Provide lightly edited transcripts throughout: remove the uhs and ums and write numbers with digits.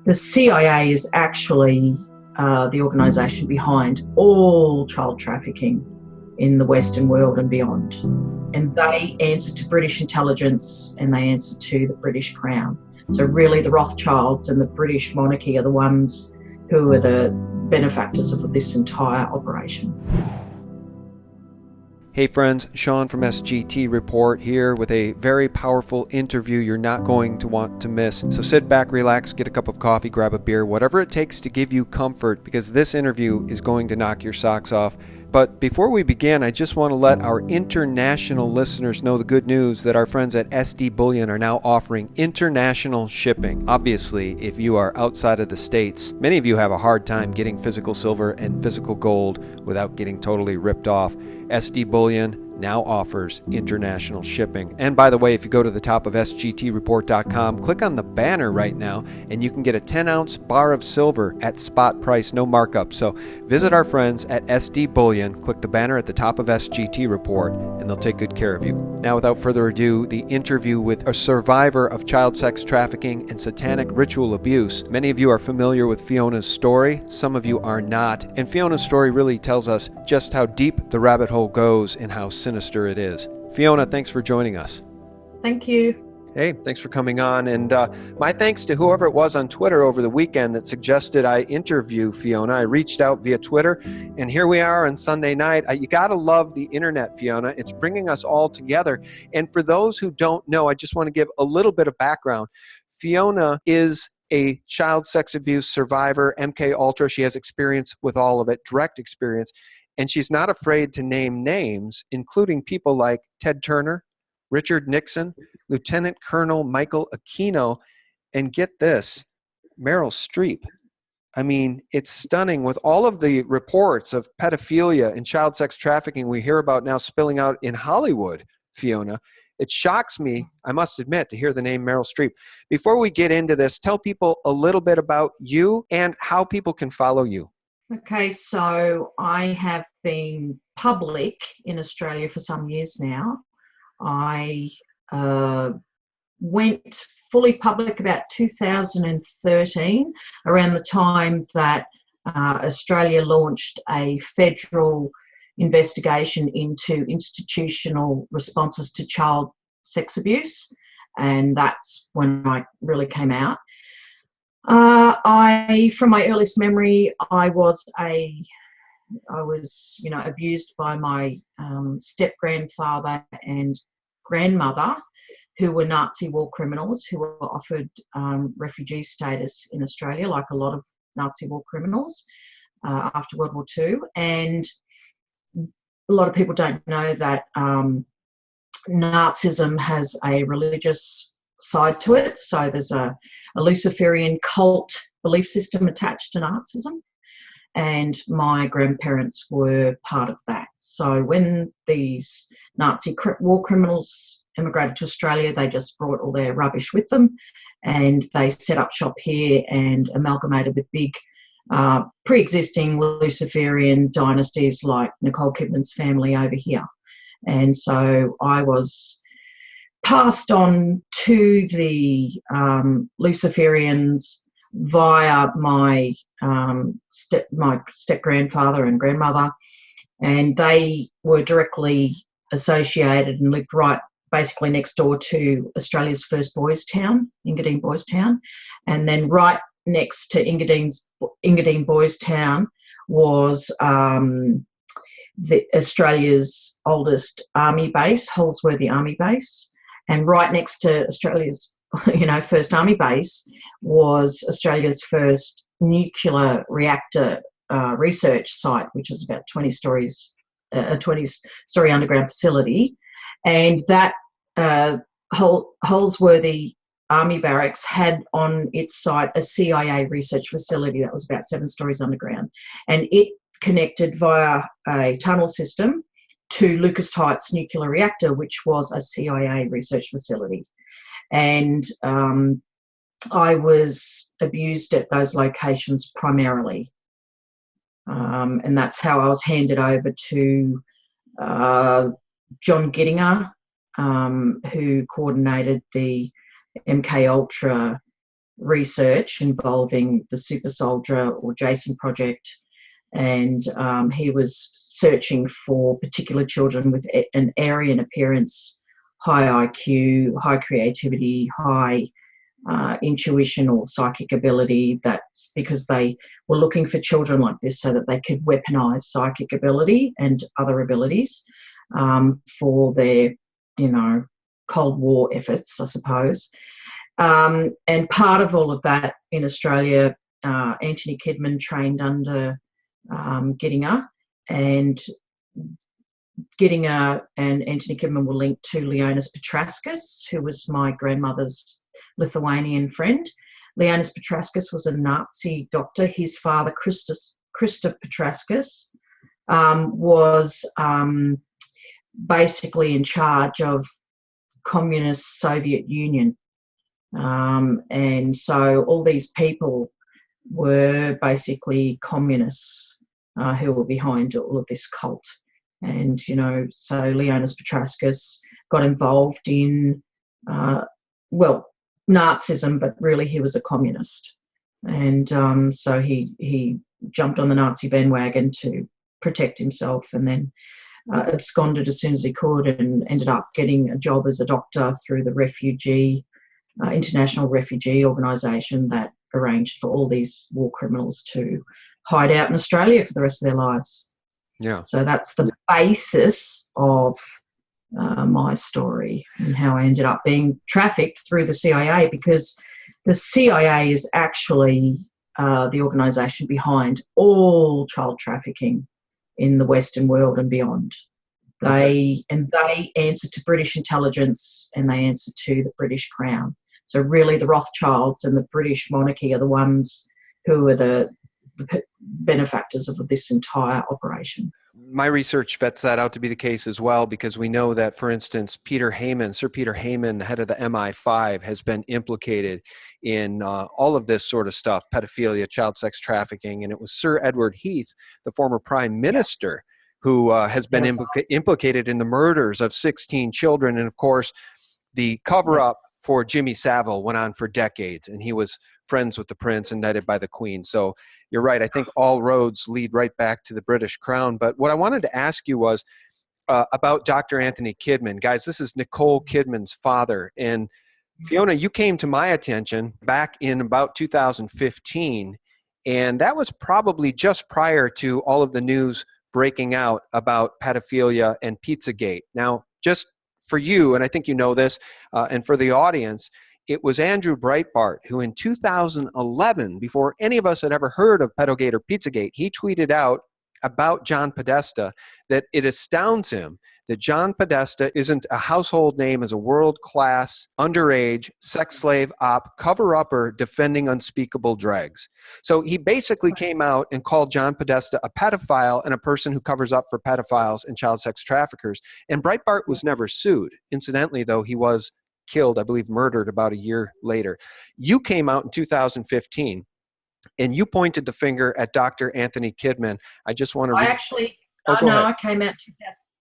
The CIA is actually the organisation behind all child trafficking in the Western world and beyond. And they answer to British intelligence and they answer to the British Crown. So really the Rothschilds and the British monarchy are the ones who are the benefactors of this entire operation. Hey friends, Sean from SGTreport here with a very powerful interview you're not going to want to miss. So sit back, relax, get a cup of coffee, grab a beer, whatever it takes to give you comfort, because this interview is going to knock your socks off. But before we begin, I just want to let our international listeners know the good news that our friends at SD Bullion are now offering international shipping. Obviously, if you are outside of the States, many of you have a hard time getting physical silver and physical gold without getting totally ripped off. SD Bullion now offers international shipping. And by the way, if you go to the top of SGTreport.com, click on the banner right now, and you can get a 10-ounce bar of silver at spot price, no markup. So visit our friends at SD Bullion, click the banner at the top of SGT Report, and they'll take good care of you. Now, without further ado, the interview with a survivor of child sex trafficking and satanic ritual abuse. Many of you are familiar with Fiona's story, some of you are not, and Fiona's story really tells us just how deep the rabbit hole goes and how sinister it is. Fiona, thanks for joining us. Thank you. Hey, thanks for coming on. And my thanks to whoever it was on Twitter over the weekend that suggested I interview Fiona. I reached out via Twitter, and here we are on Sunday night. You got to love the internet, Fiona. It's bringing us all together. And for those who don't know, I just want to give a little bit of background. Fiona is a child sex abuse survivor, MK Ultra. She has experience with all of it, direct experience. And she's not afraid to name names, including people like Ted Turner, Richard Nixon, Lieutenant Colonel Michael Aquino, and get this, Meryl Streep. I mean, it's stunning with all of the reports of pedophilia and child sex trafficking we hear about now spilling out in Hollywood, Fiona. It shocks me, I must admit, to hear the name Meryl Streep. Before we get into this, tell people a little bit about you and how people can follow you. Okay, so I have been public in Australia for some years now. I went fully public about 2013, around the time that Australia launched a federal investigation into institutional responses to child sex abuse, and that's when I really came out. From my earliest memory, I was abused by my step-grandfather and grandmother, who were Nazi war criminals who were offered refugee status in Australia, like a lot of Nazi war criminals after World War II. And a lot of people don't know that Nazism has a religious side to it. So there's a Luciferian cult belief system attached to Nazism, and my grandparents were part of that. So when these Nazi war criminals immigrated to Australia, they just brought all their rubbish with them, and they set up shop here and amalgamated with big pre-existing Luciferian dynasties like Nicole Kidman's family over here. And so I was passed on to the Luciferians via my step-grandfather and grandmother, and they were directly associated and lived right basically next door to Australia's first boys' town, Engadine Boys Town. And then right next to Engadine Boys Town was Australia's oldest army base, Holsworthy Army Base. And right next to Australia's, first army base was Australia's first nuclear reactor research site, which is about 20 stories, a 20-story underground facility. And that Holsworthy Army Barracks had on its site a CIA research facility that was about 7 stories underground. And it connected via a tunnel system to Lucas Heights nuclear reactor, which was a CIA research facility. And I was abused at those locations primarily. And that's how I was handed over to John Gittinger, who coordinated the MK Ultra research involving the Super Soldier or Jason Project, and he was searching for particular children with an Aryan appearance, high IQ, high creativity, high intuition or psychic ability. That's because they were looking for children like this so that they could weaponize psychic ability and other abilities for their, Cold War efforts, I suppose. And part of all of that in Australia, Anthony Kidman trained under Gittinger, and Gittinger and Anthony Kidman were linked to Leonis Petrauskas, who was my grandmother's Lithuanian friend. Leonis Petrauskas was a Nazi doctor. His father, Christa Petrauskas, was basically in charge of communist Soviet Union. And so all these people were basically communists who were behind all of this cult. And, so Leonis Petrauskas got involved in, Nazism, but really he was a communist. And so he jumped on the Nazi bandwagon to protect himself, and then absconded as soon as he could, and ended up getting a job as a doctor through the International Refugee Organisation that arranged for all these war criminals to hide out in Australia for the rest of their lives. Yeah. So that's the basis of my story and how I ended up being trafficked through the CIA, because the CIA is actually the organisation behind all child trafficking in the Western world and beyond. They answer to British intelligence, and they answer to the British Crown. So really the Rothschilds and the British monarchy are the ones who are the benefactors of this entire operation. My research vets that out to be the case as well, because we know that, for instance, Sir Peter Heyman, the head of the MI5, has been implicated in all of this sort of stuff, pedophilia, child sex trafficking, and it was Sir Edward Heath, the former Prime Minister, who has been implicated in the murders of 16 children. And of course, the cover-up for Jimmy Savile went on for decades, and he was friends with the prince and knighted by the queen. So you're right. I think all roads lead right back to the British Crown. But what I wanted to ask you was about Dr. Anthony Kidman. Guys, this is Nicole Kidman's father. And Fiona, you came to my attention back in about 2015, and that was probably just prior to all of the news breaking out about pedophilia and Pizzagate. Now, just for you, and I think you know this, and for the audience, it was Andrew Breitbart who in 2011, before any of us had ever heard of Pedogate or Pizzagate, he tweeted out about John Podesta that it astounds him that John Podesta isn't a household name as a world-class, underage, sex slave op, cover-upper defending unspeakable dregs. So he basically came out and called John Podesta a pedophile and a person who covers up for pedophiles and child sex traffickers. And Breitbart was never sued. Incidentally, though, he was killed, I believe murdered about a year later. You came out in 2015 and you pointed the finger at Dr. Anthony Kidman. I just want to I came out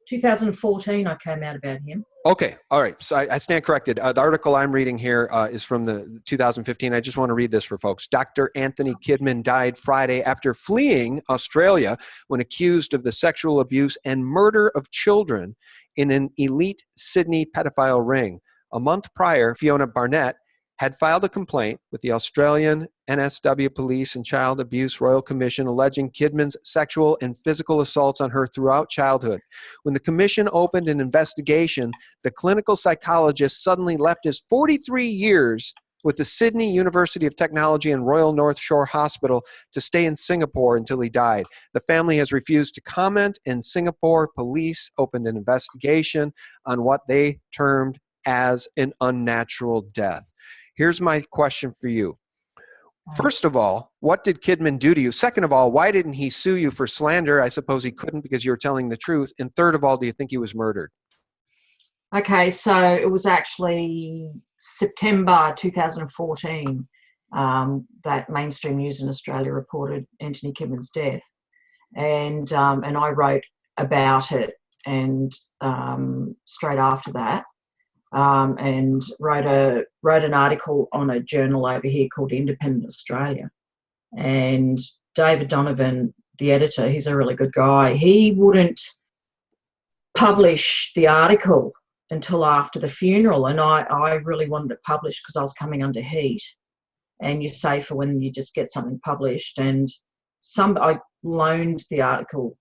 2014. I came out about him. Okay. All right. So I stand corrected. The article I'm reading here is from the 2015. I just want to read this for folks. Dr. Anthony Kidman died Friday after fleeing Australia when accused of the sexual abuse and murder of children in an elite Sydney pedophile ring. A month prior, Fiona Barnett had filed a complaint with the Australian NSW Police and Child Abuse Royal Commission alleging Kidman's sexual and physical assaults on her throughout childhood. When the commission opened an investigation, the clinical psychologist suddenly left his 43 years with the Sydney University of Technology and Royal North Shore Hospital to stay in Singapore until he died. The family has refused to comment, and Singapore police opened an investigation on what they termed as an unnatural death. Here's my question for you. First of all, what did Kidman do to you? Second of all, why didn't he sue you for slander? I suppose he couldn't because you were telling the truth. And third of all, do you think he was murdered? Okay, so it was actually September 2014 that mainstream news in Australia reported Anthony Kidman's death. And I wrote about it, and straight after that, and wrote an article on a journal over here called Independent Australia. And David Donovan, the editor, he's a really good guy. He wouldn't publish the article until after the funeral, and I really wanted it published because I was coming under heat, and you're safer when you just get something published. And I loaned the article.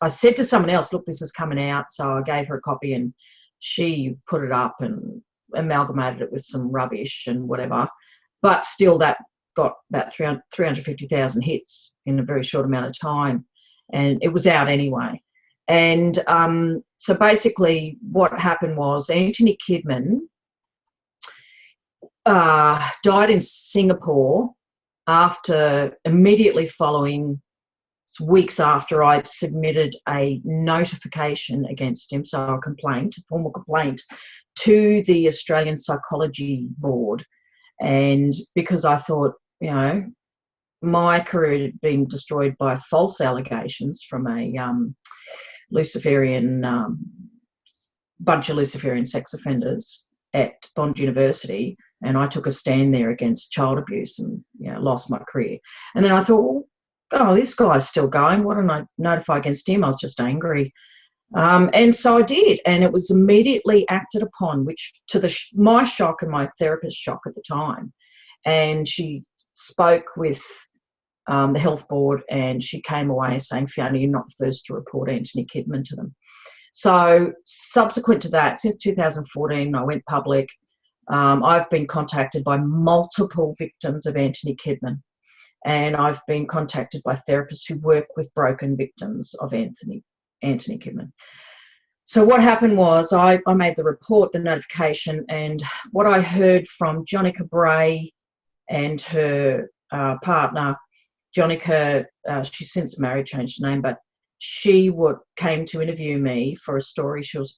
I said to someone else, look, this is coming out, so I gave her a copy, and she put it up and amalgamated it with some rubbish and whatever. But still, that got about 350,000 hits in a very short amount of time, and it was out anyway. And so basically what happened was Anthony Kidman died in Singapore immediately following, weeks after I submitted a notification against him, so a formal complaint to the Australian Psychology Board. And because I thought, my career had been destroyed by false allegations from a Luciferian, bunch of Luciferian sex offenders at Bond University, and I took a stand there against child abuse and lost my career. And then I thought, well, this guy's still going. Why don't I notify against him? I was just angry. And so I did, and it was immediately acted upon, which to my shock and my therapist's shock at the time. And she spoke with the health board, and she came away saying, Fiona, you're not the first to report Anthony Kidman to them. So subsequent to that, since 2014, I went public. I've been contacted by multiple victims of Anthony Kidman, and I've been contacted by therapists who work with broken victims of Anthony Kidman. So what happened was I made the report, the notification, and what I heard from Jonica Bray and her partner, Jonica, she's since married, changed her name, but she came to interview me for a story she was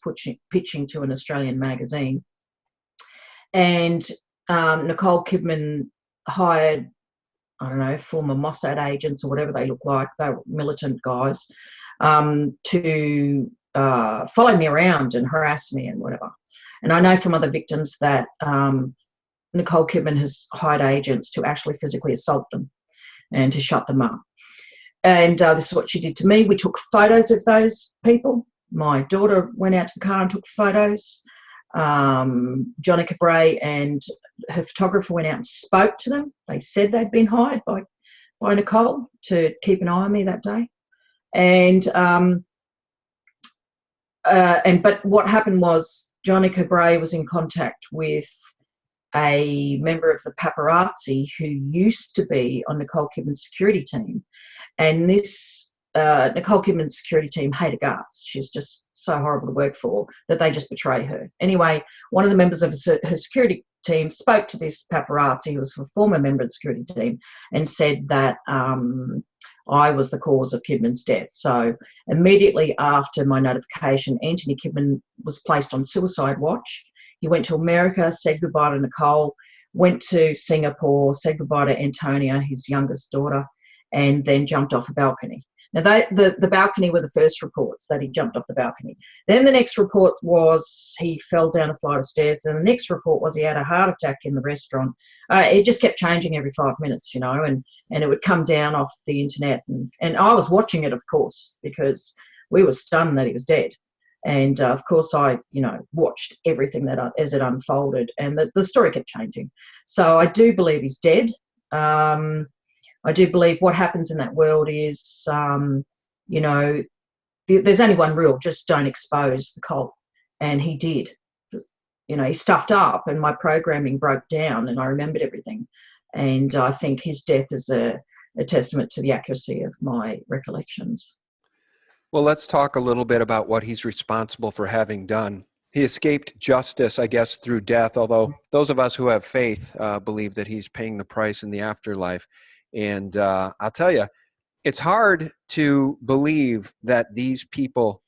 pitching to an Australian magazine. And Nicole Kidman hired, I don't know, former Mossad agents or whatever they look like, they were militant guys, to follow me around and harass me and whatever. And I know from other victims that Nicole Kidman has hired agents to actually physically assault them and to shut them up. And this is what she did to me. We took photos of those people. My daughter went out to the car and took photos. Jonica Bray and her photographer went out and spoke to them. They said they'd been hired by Nicole to keep an eye on me that day. But what happened was Jonica Bray was in contact with a member of the paparazzi who used to be on Nicole Kidman's security team. And this Nicole Kidman's security team hate her guts. She's just so horrible to work for that they just betray her. Anyway, one of the members of her security team spoke to this paparazzi, who was a former member of the security team, and said that I was the cause of Kidman's death. So immediately after my notification, Anthony Kidman was placed on suicide watch. He went to America, said goodbye to Nicole, went to Singapore, said goodbye to Antonia, his youngest daughter, and then jumped off a balcony. Now, the balcony were the first reports that he jumped off the balcony. Then the next report was he fell down a flight of stairs, and the next report was he had a heart attack in the restaurant. It just kept changing every 5 minutes, and it would come down off the internet. And I was watching it, of course, because we were stunned that he was dead. And, of course, I, watched everything as it unfolded, and the story kept changing. So I do believe he's dead. I do believe what happens in that world is, there's only one rule, just don't expose the cult. And he did. He stuffed up and my programming broke down and I remembered everything. And I think his death is a testament to the accuracy of my recollections. Well, let's talk a little bit about what he's responsible for having done. He escaped justice, I guess, through death, although those of us who have faith believe that he's paying the price in the afterlife. And I'll tell you, it's hard to believe that these people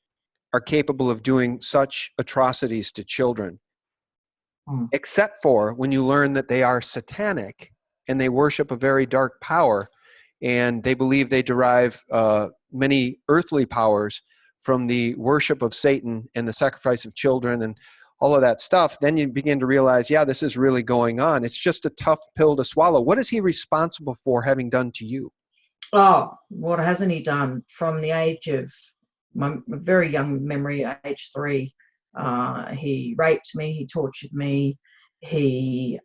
are capable of doing such atrocities to children, except for when you learn that they are satanic and they worship a very dark power, and they believe they derive many earthly powers from the worship of Satan and the sacrifice of children and all of that stuff, then you begin to realize, yeah, this is really going on. It's just a tough pill to swallow. What is he responsible for having done to you? Oh, what hasn't he done? From the age of my very young memory, age 3, he raped me, he tortured me, he,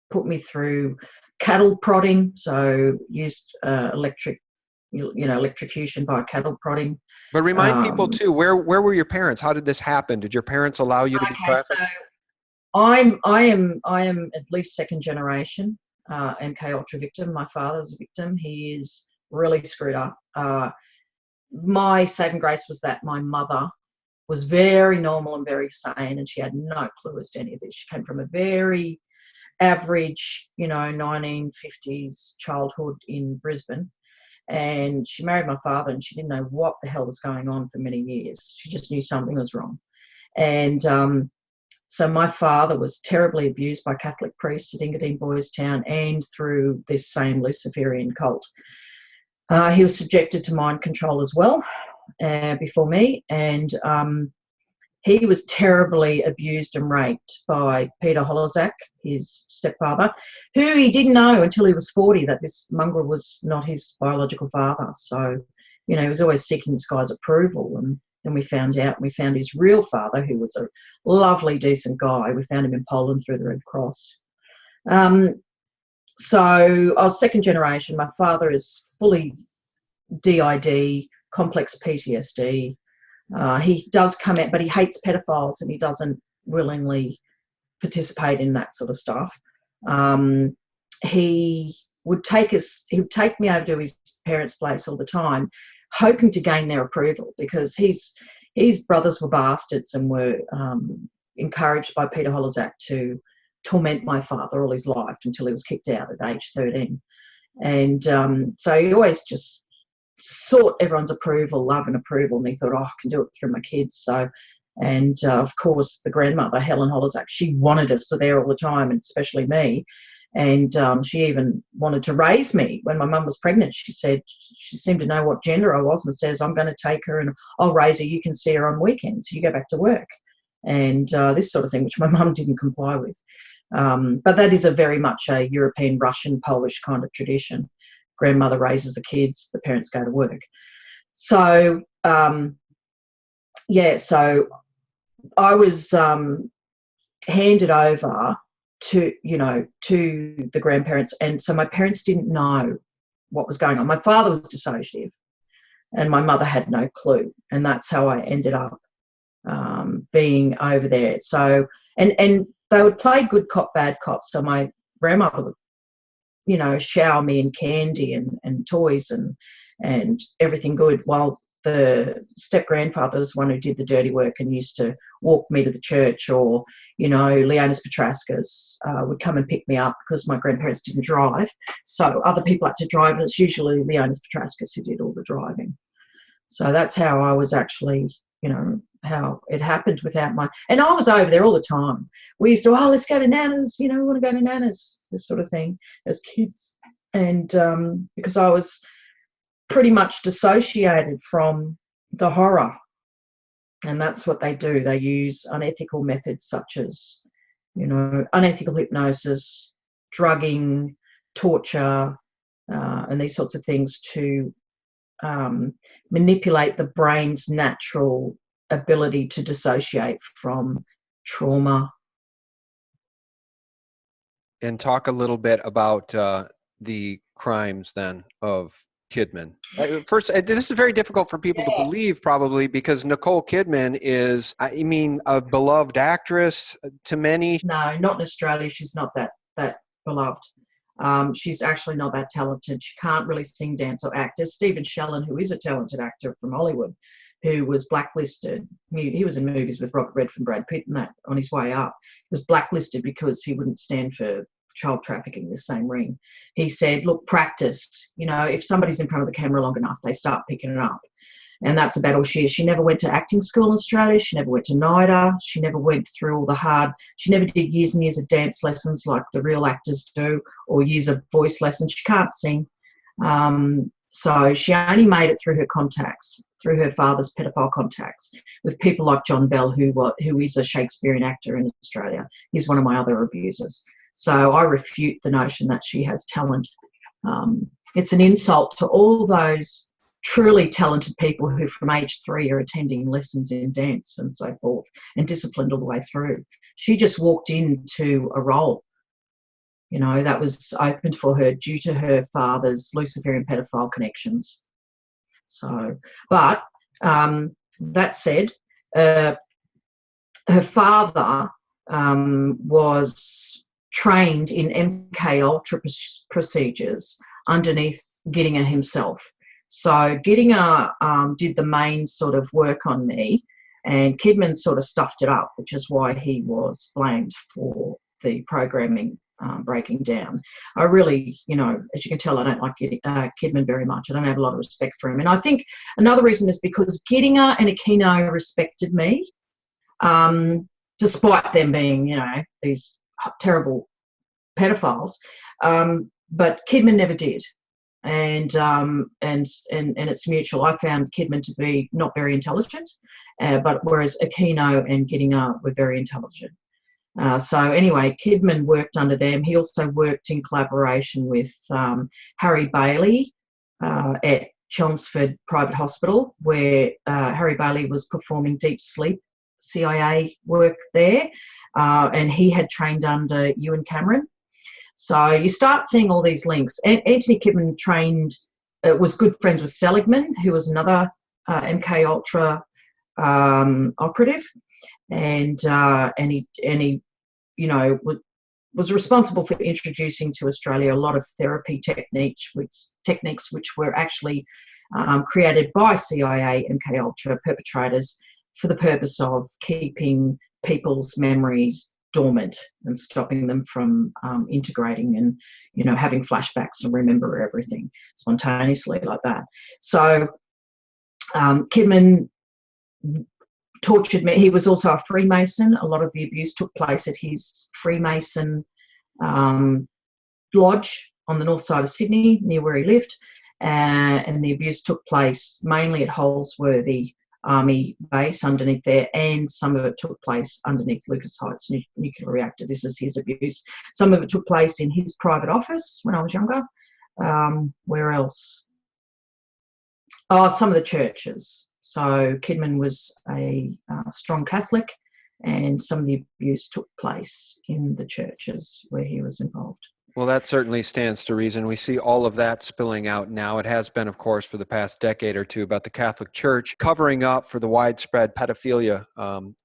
put me through cattle prodding, so used electrocution by cattle prodding. But remind people too, where were your parents? How did this happen? Did your parents allow you to be trafficked? So I am at least second generation MK Ultra victim. My father's a victim. He is really screwed up. My saving grace was that my mother was very normal and very sane, and she had no clue as to any of this. She came from a very average, 1950s childhood in Brisbane. And she married my father, and she didn't know what the hell was going on for many years. She just knew something was wrong. And so my father was terribly abused by Catholic priests at Engadine Boys Town and through this same Luciferian cult. He was subjected to mind control as well before me, and he was terribly abused and raped by Peter Holozak, his stepfather, who he didn't know until he was 40 that this mongrel was not his biological father. So, he was always seeking this guy's approval. And then we found out, we found his real father, who was a lovely, decent guy. We found him in Poland through the Red Cross. So I was second generation. My father is fully DID, complex PTSD. He does come out, but he hates pedophiles and he doesn't willingly participate in that sort of stuff. He would take me over to his parents' place all the time, hoping to gain their approval, because his brothers were bastards and were encouraged by Peter Holozak to torment my father all his life until he was kicked out at age 13. And so he always just sought everyone's approval, love and approval, and he thought, I can do it through my kids. So, and of course, the grandmother, Helen Holozak, she wanted us there all the time, and especially me. And she even wanted to raise me. When my mum was pregnant, she said she seemed to know what gender I was and says, I'm going to take her and I'll raise her. You can see her on weekends. You go back to work. And this sort of thing, which my mum didn't comply with. But that is a very much a European, Russian, Polish kind of tradition. Grandmother raises the kids, the parents go to work. So, so I was handed over to the grandparents. And so my parents didn't know what was going on. My father was dissociative and my mother had no clue. And that's how I ended up being over there. So, and they would play good cop, bad cop. So my grandmother would, shower me in candy and toys and everything good, while the step-grandfather was one who did the dirty work and used to walk me to the church, or, Leonis Petraskas would come and pick me up because my grandparents didn't drive. So other people had to drive, and it's usually Leonis Petraskas who did all the driving. So that's how I was actually, how it happened without and I was over there all the time. We used to, let's go to Nana's, we want to go to Nana's, this sort of thing as kids. And because I was pretty much dissociated from the horror. And that's what they do. They use unethical methods such as, unethical hypnosis, drugging, torture, and these sorts of things to manipulate the brain's natural ability to dissociate from trauma. And talk a little bit about the crimes then of Kidman. First, this is very difficult for people to believe, probably, because Nicole Kidman is, a beloved actress to many. No, not in Australia. She's not that beloved. She's actually not that talented. She can't really sing, dance, or act. There's Stephen Shellen, who is a talented actor from Hollywood, who was blacklisted. He was in movies with Robert Redford and Brad Pitt and that on his way up. He was blacklisted because he wouldn't stand for child trafficking, the same ring. He said, look, practice. If somebody's in front of the camera long enough, they start picking it up. And that's about all she is. She never went to acting school in Australia. She never went to NIDA. She never went through all the hard. She never did years and years of dance lessons like the real actors do, or years of voice lessons. She can't sing. So she only made it through her contacts, through her father's pedophile contacts, with people like John Bell, who is a Shakespearean actor in Australia. He's one of my other abusers. So I refute the notion that she has talent. It's an insult to all those truly talented people who from age 3 are attending lessons in dance and so forth and disciplined all the way through. She just walked into a role, you know, that was opened for her due to her father's Luciferian pedophile connections. So, but that said, her father was trained in MK Ultra procedures underneath Gittinger himself. So Gittinger did the main sort of work on me, and Kidman sort of stuffed it up, which is why he was blamed for the programming breaking down. I really, you know, as you can tell, I don't like Kidman very much. I don't have a lot of respect for him. And I think another reason is because Gittinger and Aquino respected me, despite them being, you know, these terrible pedophiles. But Kidman never did. And it's mutual. I found Kidman to be not very intelligent, but whereas Aquino and Gittinger were very intelligent. So anyway, Kidman worked under them. He also worked in collaboration with Harry Bailey at Chelmsford Private Hospital, where Harry Bailey was performing deep sleep CIA work there, and he had trained under Ewan Cameron. So you start seeing all these links. Anthony Kidman was good friends with Seligman, who was another MK Ultra operative, and he, you know, was responsible for introducing to Australia a lot of therapy techniques which were actually created by CIA MK Ultra perpetrators for the purpose of keeping people's memories dormant and stopping them from integrating and, you know, having flashbacks and remember everything spontaneously like that. So Kidman tortured me. He was also a Freemason. A lot of the abuse took place at his Freemason lodge on the north side of Sydney, near where he lived, and the abuse took place mainly at Holsworthy Army base underneath there, and some of it took place underneath Lucas Heights nuclear reactor. This is his abuse. Some of it took place in his private office when I was younger. Where else? Oh, some of the churches. So Kidman was a strong Catholic, and some of the abuse took place in the churches where he was involved. Well, that certainly stands to reason. We see all of that spilling out now. It has been, of course, for the past decade or two about the Catholic Church covering up for the widespread pedophilia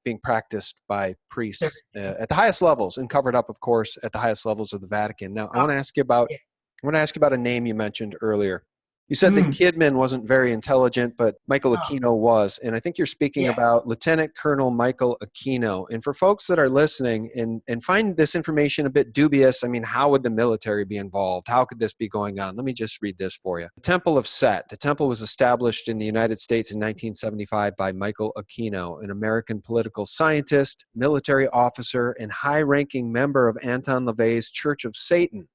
being practiced by priests at the highest levels, and covered up, of course, at the highest levels of the Vatican. Now, I want to ask you about a name you mentioned earlier. You said that Kidman wasn't very intelligent, but Michael Aquino was. And I think you're speaking about Lieutenant Colonel Michael Aquino. And for folks that are listening and find this information a bit dubious, I mean, how would the military be involved? How could this be going on? Let me just read this for you. The Temple of Set. The temple was established in the United States in 1975 by Michael Aquino, an American political scientist, military officer, and high-ranking member of Anton LaVey's Church of Satan.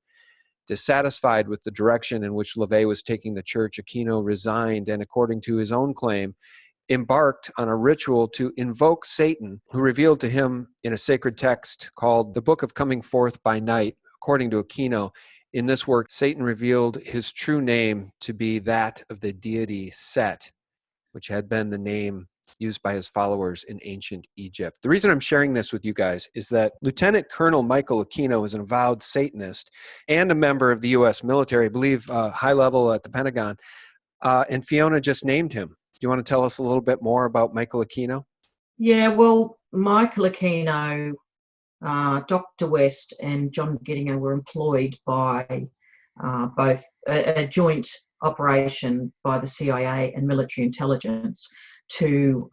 Dissatisfied with the direction in which LaVey was taking the church, Aquino resigned and, according to his own claim, embarked on a ritual to invoke Satan, who revealed to him in a sacred text called the Book of Coming Forth by Night. According to Aquino, in this work, Satan revealed his true name to be that of the deity Set, which had been the name used by his followers in ancient Egypt. The reason I'm sharing this with you guys is that Lieutenant Colonel Michael Aquino is an avowed Satanist and a member of the U.S. military, I believe high level at the Pentagon, and Fiona just named him. Do you want to tell us a little bit more about Michael Aquino? Yeah, well, Michael Aquino, Dr. West and John Gittinger were employed by both a joint operation by the CIA and military intelligence to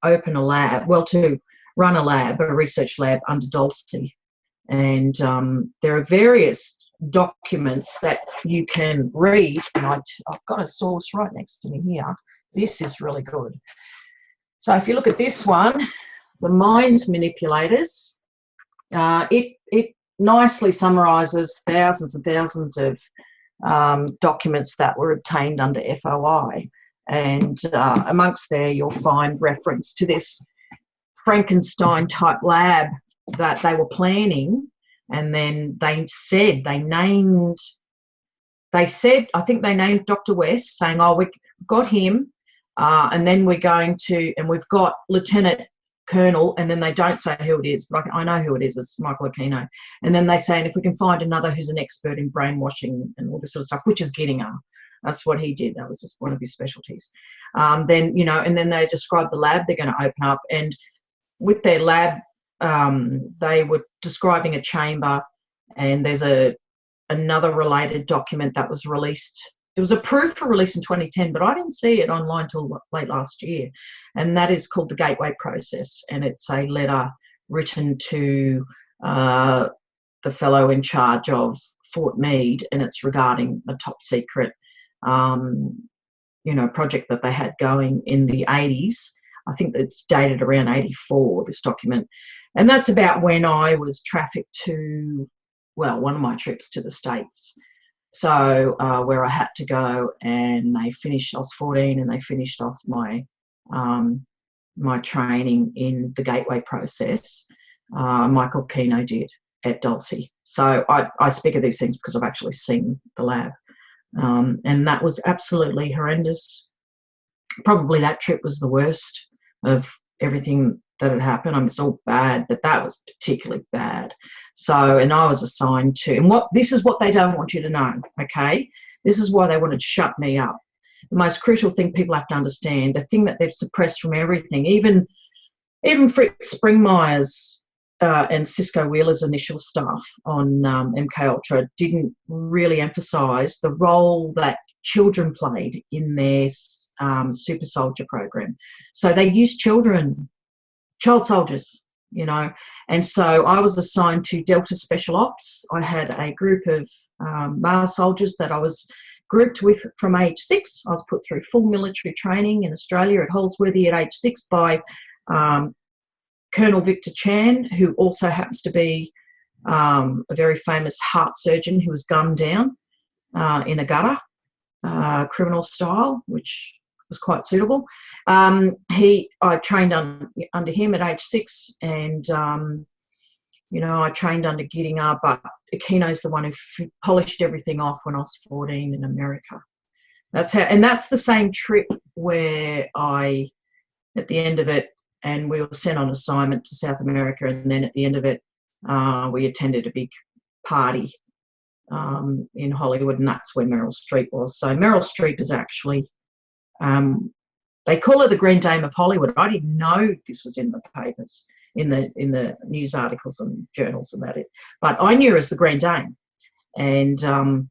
open a lab, to run a research lab under Dulcie. And there are various documents that you can read, and I've got a source right next to me here. This is really good. So if you look at this one, the mind manipulators, it nicely summarises thousands and thousands of documents that were obtained under FOI. And amongst there, you'll find reference to this Frankenstein-type lab that they were planning. And then I think they named Dr. West, saying, oh, we've got him, and then we're going to, and we've got Lieutenant Colonel, and then they don't say who it is, but I know who it is, it's Michael Aquino. And then they say, and if we can find another who's an expert in brainwashing and all this sort of stuff, which is Gittinger. That's what he did. That was just one of his specialties. Then, you know, and then they describe the lab they're going to open up. And with their lab, they were describing a chamber, and there's another related document that was released. It was approved for release in 2010, but I didn't see it online till late last year. And that is called the Gateway Process. And it's a letter written to the fellow in charge of Fort Meade, and it's regarding a top secret, you know, project that they had going in the 80s. I think it's dated around 84, this document. And that's about when I was trafficked to, well, one of my trips to the States. So where I had to go, and they finished, I was 14, and they finished off my my training in the Gateway Process. Michael Keno did at Dulcie. So I speak of these things because I've actually seen the lab. And that was absolutely horrendous. Probably that trip was the worst of everything that had happened. I mean, it's all bad, but that was particularly bad. So, and I was assigned to, and this is what they don't want you to know, okay? This is why they wanted to shut me up. The most crucial thing people have to understand, the thing that they've suppressed from everything, even Fritz Springmeier's and Cisco Wheeler's initial stuff on MK Ultra didn't really emphasise the role that children played in their super soldier program. So they used child soldiers, you know. And so I was assigned to Delta Special Ops. I had a group of male soldiers that I was grouped with from age 6. I was put through full military training in Australia at Holsworthy at age 6 by Colonel Victor Chan, who also happens to be a very famous heart surgeon who was gunned down in a gutter, criminal style, which was quite suitable. I trained under him at age 6, and you know, I trained under Gittinger, but Aquino's the one who polished everything off when I was 14 in America. That's how, and that's the same trip where at the end of it, and we were sent on assignment to South America, and then at the end of it, we attended a big party in Hollywood, and that's where Meryl Streep was. So Meryl Streep is actually, they call her the Grand Dame of Hollywood. I didn't know this was in the papers, in the news articles and journals and that. But I knew her as the Grand Dame, and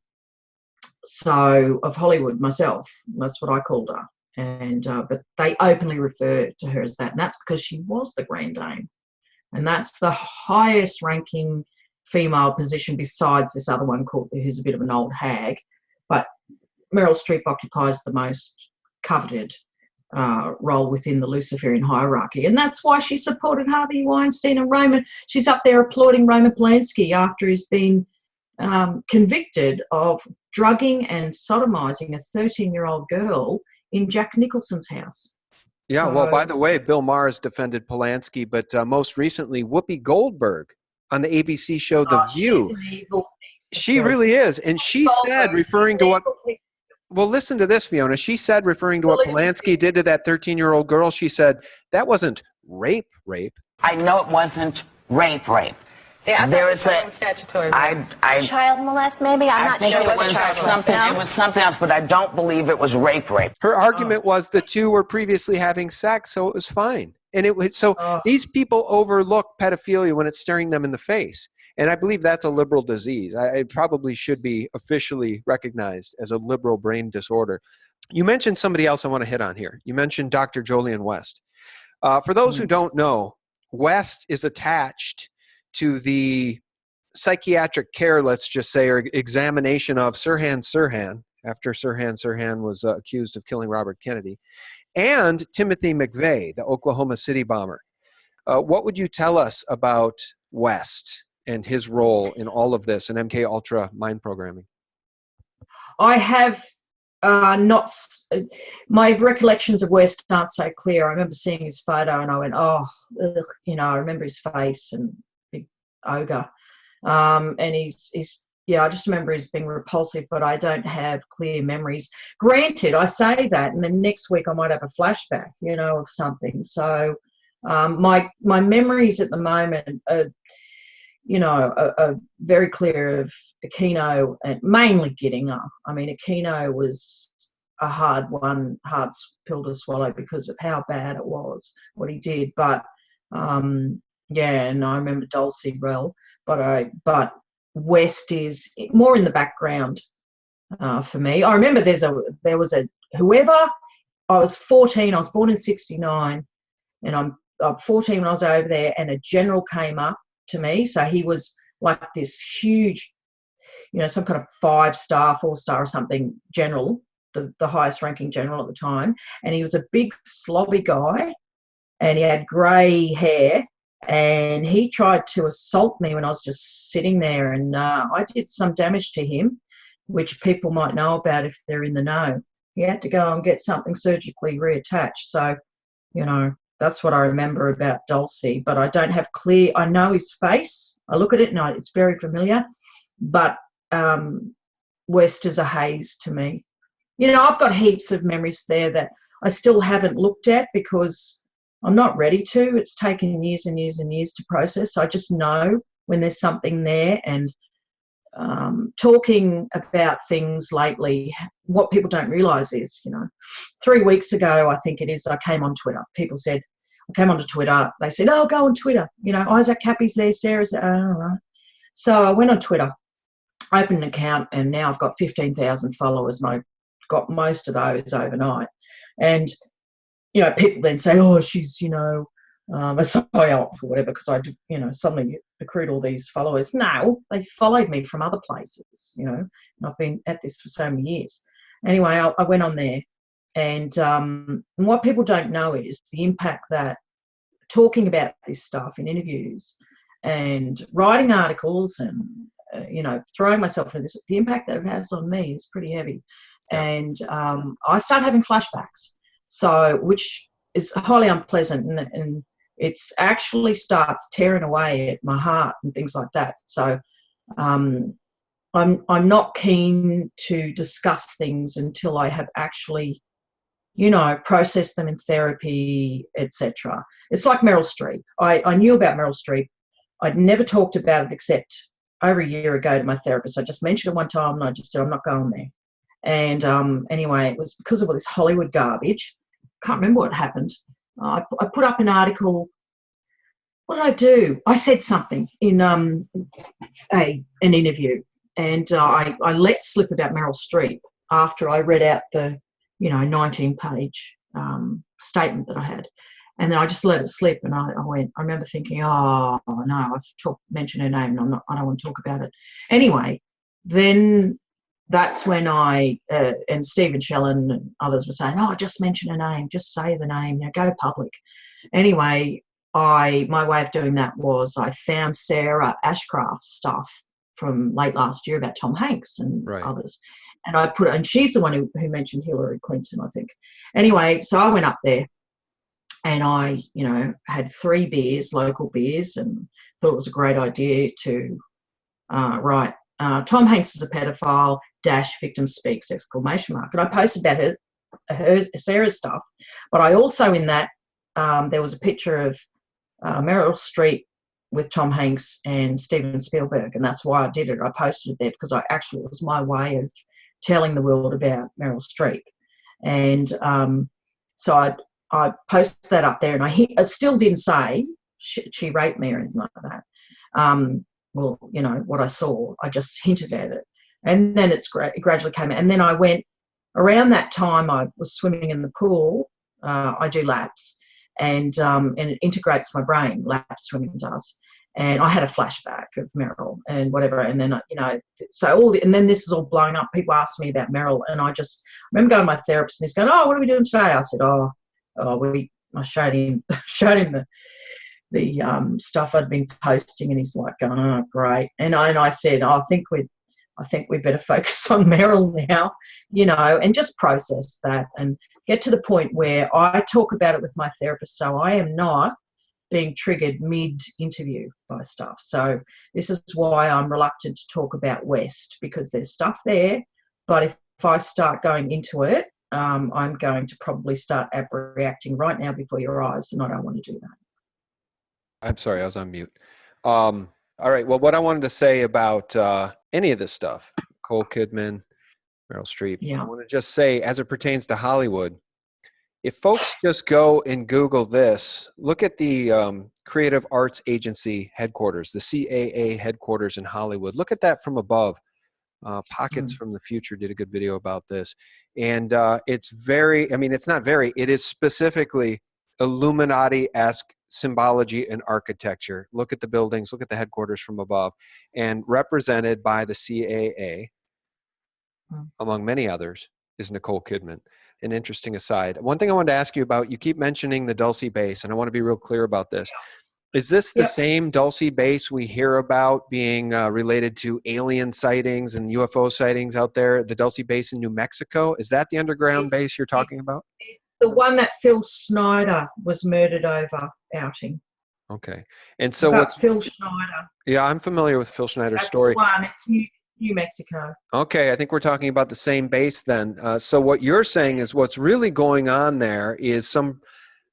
so of Hollywood myself. That's what I called her. And but they openly refer to her as that, and that's because she was the Grand Dame, and that's the highest ranking female position besides this other one called, who's a bit of an old hag. But Meryl Streep occupies the most coveted role within the Luciferian hierarchy, and that's why she supported Harvey Weinstein and Roman. She's up there applauding Roman Polanski after he's been convicted of drugging and sodomizing a 13-year-old girl in Jack Nicholson's house. Yeah, So, well, by the way, Bill Maher has defended Polanski, but most recently, Whoopi Goldberg on the ABC show The View. She's an evil piece. She really is. And she said, referring to what... Well, listen to this, Fiona. She said, referring to what Polanski did to that 13-year-old girl, she said, that wasn't rape. I know it wasn't rape. Yeah, there is a statutory. Child molest, maybe. I'm not sure. It was something. No? It was something else, but I don't believe it was rape. Her argument was the two were previously having sex, so it was fine. And these people overlook pedophilia when it's staring them in the face. And I believe that's a liberal disease. It probably should be officially recognized as a liberal brain disorder. You mentioned somebody else I want to hit on here. You mentioned Dr. Jolyon West. For those who don't know, West is attached to the psychiatric care, let's just say, or examination of Sirhan Sirhan, after Sirhan Sirhan was accused of killing Robert Kennedy, and Timothy McVeigh, the Oklahoma City bomber. What would you tell us about West and his role in all of this and MK Ultra mind programming? I have not. My recollections of West aren't so clear. I remember seeing his photo and I went, oh, ugh, you know, I remember his face and big ogre. And he's yeah, I just remember he's being repulsive, but I don't have clear memories. Granted, I say that, and then next week I might have a flashback, you know, of something. So my memories at the moment are, you know, are very clear of Aquino and mainly Gittinger. I mean, Aquino was a hard pill to swallow because of how bad it was, what he did. But yeah, and I remember Dulcie well, but West is more in the background for me. I remember there was a whoever. I was 14. I was born in '69, and I'm 14 when I was over there. And a general came up to me. So he was like this huge, you know, some kind of 5-star, 4-star or something general, the highest ranking general at the time. And he was a big slobby guy, and he had grey hair. And he tried to assault me when I was just sitting there, and I did some damage to him, which people might know about if they're in the know. He had to go and get something surgically reattached. So, you know, that's what I remember about Dulcie, but I don't have clear. I know his face. I look at it and it's very familiar, but West is a haze to me. You know, I've got heaps of memories there that I still haven't looked at because I'm not ready to. It's taken years and years and years to process. So I just know when there's something there. And talking about things lately, what people don't realise is, you know, 3 weeks ago, I think it is, I came on Twitter. People said, I came onto Twitter. They said, oh, go on Twitter. You know, Isaac Cappy's there, Sarah's there. Oh, all right. So I went on Twitter, opened an account, and now I've got 15,000 followers, and I got most of those overnight. And you know, people then say, oh, she's, you know, a psyop or whatever, because I, you know, suddenly accrued all these followers. No, they followed me from other places, you know, and I've been at this for so many years. Anyway, I went on there, and what people don't know is the impact that talking about this stuff in interviews and writing articles and, you know, throwing myself into this, the impact that it has on me is pretty heavy. Yeah. And I started having flashbacks. So, which is highly unpleasant, and it's actually starts tearing away at my heart and things like that. So, I'm not keen to discuss things until I have actually, you know, processed them in therapy, etc. It's like Meryl Streep. I knew about Meryl Streep. I'd never talked about it except over a year ago to my therapist. I just mentioned it one time, and I just said I'm not going there. And anyway, it was because of all this Hollywood garbage. Can't remember what happened. I put up an article. What did I do? I said something in an interview, and I let slip about Meryl Streep after I read out the, you know, 19-page statement that I had, and then I just let it slip. And I remember thinking, oh no, I've mentioned her name, and I don't want to talk about it. Anyway, then. That's when and Stephen Shellen and others were saying, oh, just mention a name, just say the name, you know, go public. Anyway, my way of doing that was I found Sarah Ashcraft's stuff from late last year about Tom Hanks and others. And I put it, and she's the one who mentioned Hillary Clinton, I think. Anyway, so I went up there and I, you know, had 3 beers, local beers, and thought it was a great idea to write, Tom Hanks is a pedophile, --victim speaks, ! And I posted about her Sarah's stuff, but I also in that there was a picture of Meryl Streep with Tom Hanks and Steven Spielberg, and that's why I did it. I posted it there because it was my way of telling the world about Meryl Streep. And so I posted that up there, and I still didn't say she raped me or anything like that. Well, you know, what I saw, I just hinted at it. And then it gradually came out. And then I went, around that time I was swimming in the pool. I do laps, and it integrates my brain, lap swimming does. And I had a flashback of Meryl and whatever. And then, you know, so and then this is all blown up. People ask me about Meryl, and I remember going to my therapist, and he's going, oh, what are we doing today? I said, I showed him the stuff I'd been posting, and he's like, oh, great. And I said, I think I think we better focus on Merrill now, you know, and just process that and get to the point where I talk about it with my therapist, so I am not being triggered mid-interview by stuff. So this is why I'm reluctant to talk about West, because there's stuff there, but if I start going into it, I'm going to probably start reacting right now before your eyes, and I don't want to do that. I'm sorry, I was on mute. All right, well, what I wanted to say about any of this stuff, Nicole Kidman, Meryl Streep, Yeah. I want to just say, as it pertains to Hollywood, if folks just go and Google this, look at the Creative Arts Agency headquarters, the CAA headquarters in Hollywood. Look at that from above. Pockets from the Future did a good video about this. And it's very, I mean, it's not very, it is specifically Illuminati-esque symbology and architecture. Look at the buildings, look at the headquarters from above, and represented by the CAA, among many others, is Nicole Kidman. An interesting aside. One thing I wanted to ask you about, you keep mentioning the Dulce base, and I want to be real clear about this. Is this the same Dulce base we hear about being related to alien sightings and UFO sightings out there, the Dulce base in New Mexico? Is that the underground base you're talking about? The one that Phil Schneider was murdered over outing. Okay. And so what's Phil Schneider? Yeah, I'm familiar with Phil Schneider's That's story. The one. It's New Mexico. Okay, I think we're talking about the same base then. So what you're saying is what's really going on there is some,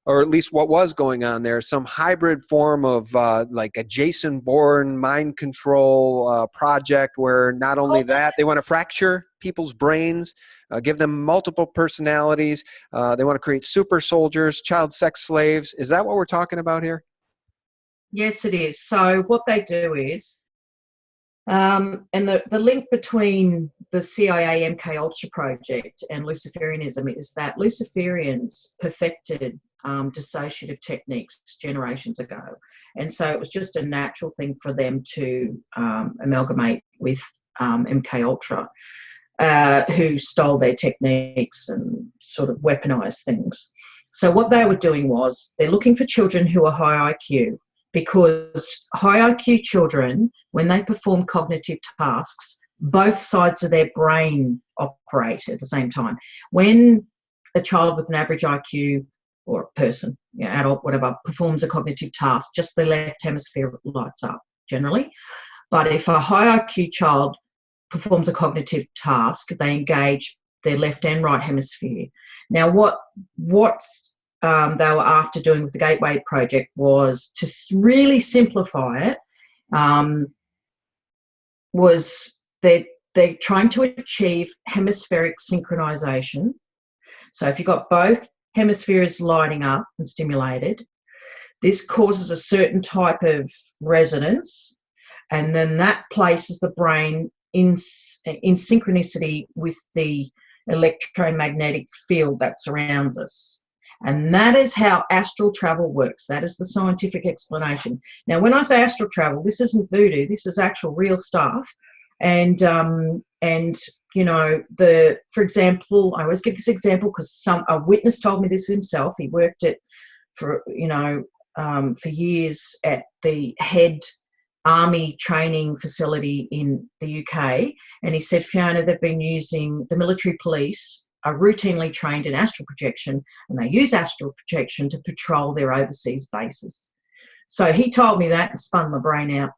or at least what was going on there, some hybrid form of like a Jason Bourne mind control project where not only that, they want to fracture people's brains, give them multiple personalities. They want to create super soldiers, child sex slaves. Is that what we're talking about here? Yes, it is. So what they do is, and the link between the CIA MK Ultra project and Luciferianism is that Luciferians perfected dissociative techniques generations ago. And so it was just a natural thing for them to amalgamate with MK Ultra, who stole their techniques and sort of weaponized things. So what they were doing was they're looking for children who are high IQ, because high IQ children, when they perform cognitive tasks, both sides of their brain operate at the same time. When a child with an average IQ, or a person, you know, adult, whatever, performs a cognitive task, just the left hemisphere lights up generally. But if a high IQ child performs a cognitive task, they engage their left and right hemisphere. Now, what they were after doing with the Gateway Project was to really simplify it, was they're trying to achieve hemispheric synchronization. So if you've got both hemispheres lighting up and stimulated, this causes a certain type of resonance, and then that places the brain in synchronicity with the electromagnetic field that surrounds us. And that is how astral travel works. That is the scientific explanation. Now, when I say astral travel, this isn't voodoo. This is actual real stuff. And you know, for example, I always give this example because a witness told me this himself. He worked for years at the head army training facility in the UK, and he said, Fiona, they've been using, the military police are routinely trained in astral projection, and they use astral projection to patrol their overseas bases. So he told me that and spun my brain out.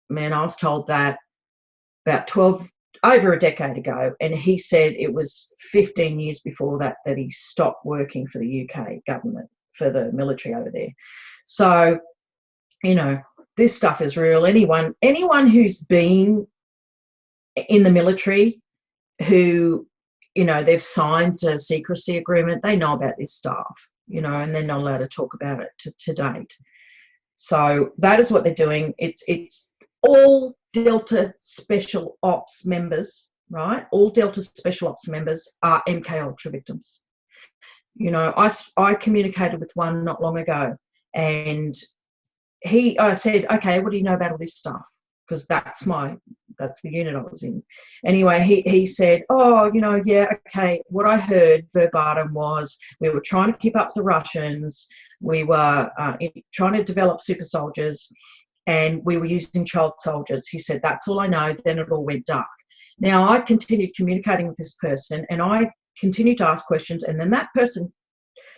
Man, I was told that about over a decade ago, and he said it was 15 years before that he stopped working for the UK government, for the military over there. So, you know, this stuff is real. Anyone who's been in the military, who, you know, they've signed a secrecy agreement, they know about this stuff, you know, and they're not allowed to talk about it to date. So that is what they're doing. It's all Delta Special Ops members, right? All Delta Special Ops members are MK Ultra victims. You know, I communicated with one not long ago, and I said, okay, what do you know about all this stuff? Because that's the unit I was in. Anyway, he said, oh, you know, yeah, okay. What I heard verbatim was we were trying to keep up the Russians. We were trying to develop super soldiers, and we were using child soldiers. He said, that's all I know. Then it all went dark. Now, I continued communicating with this person, and I continued to ask questions, and then that person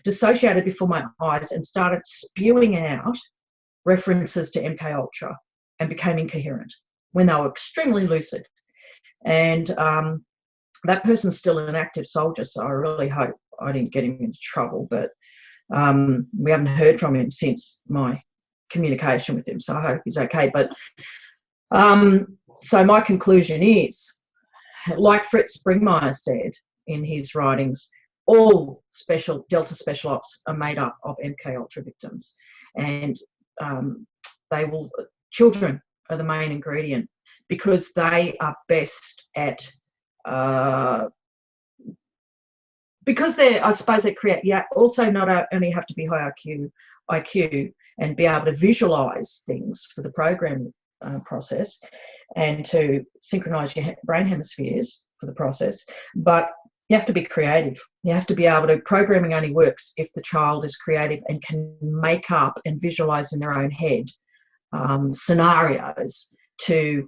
dissociated before my eyes and started spewing out references to MK Ultra and became incoherent when they were extremely lucid. And that person's still an active soldier, so I really hope I didn't get him into trouble, but we haven't heard from him since my communication with him, so I hope he's okay. But so my conclusion is, like Fritz Springmeier said in his writings, all Delta Special Ops are made up of MK Ultra victims, and children are the main ingredient because they are best at, because I suppose they create, also not only have to be high IQ and be able to visualize things for the program process and to synchronize your brain hemispheres for the process, but you have to be creative. You have to be able to, programming only works if the child is creative and can make up and visualize in their own head scenarios to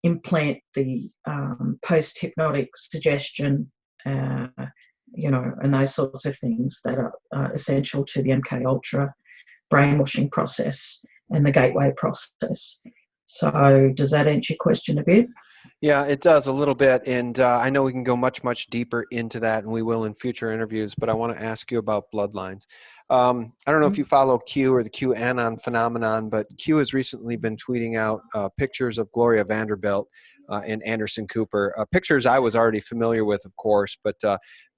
implant the post-hypnotic suggestion, and those sorts of things that are essential to the MK Ultra brainwashing process and the gateway process. So does that answer your question a bit? Yeah, it does a little bit, and I know we can go much, much deeper into that, and we will in future interviews, but I want to ask you about bloodlines. I don't know if you follow Q or the QAnon phenomenon, but Q has recently been tweeting out pictures of Gloria Vanderbilt and Anderson Cooper, pictures I was already familiar with, of course, but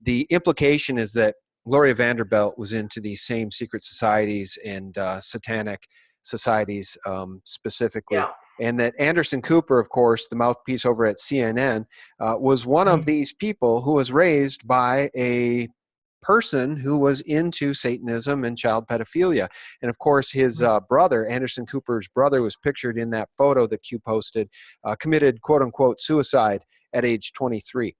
the implication is that Gloria Vanderbilt was into these same secret societies and satanic societies specifically. Yeah. And that Anderson Cooper, of course, the mouthpiece over at CNN, was one of these people who was raised by a person who was into Satanism and child pedophilia. And of course, his brother, Anderson Cooper's brother, was pictured in that photo that Q posted, committed quote-unquote suicide at age 23.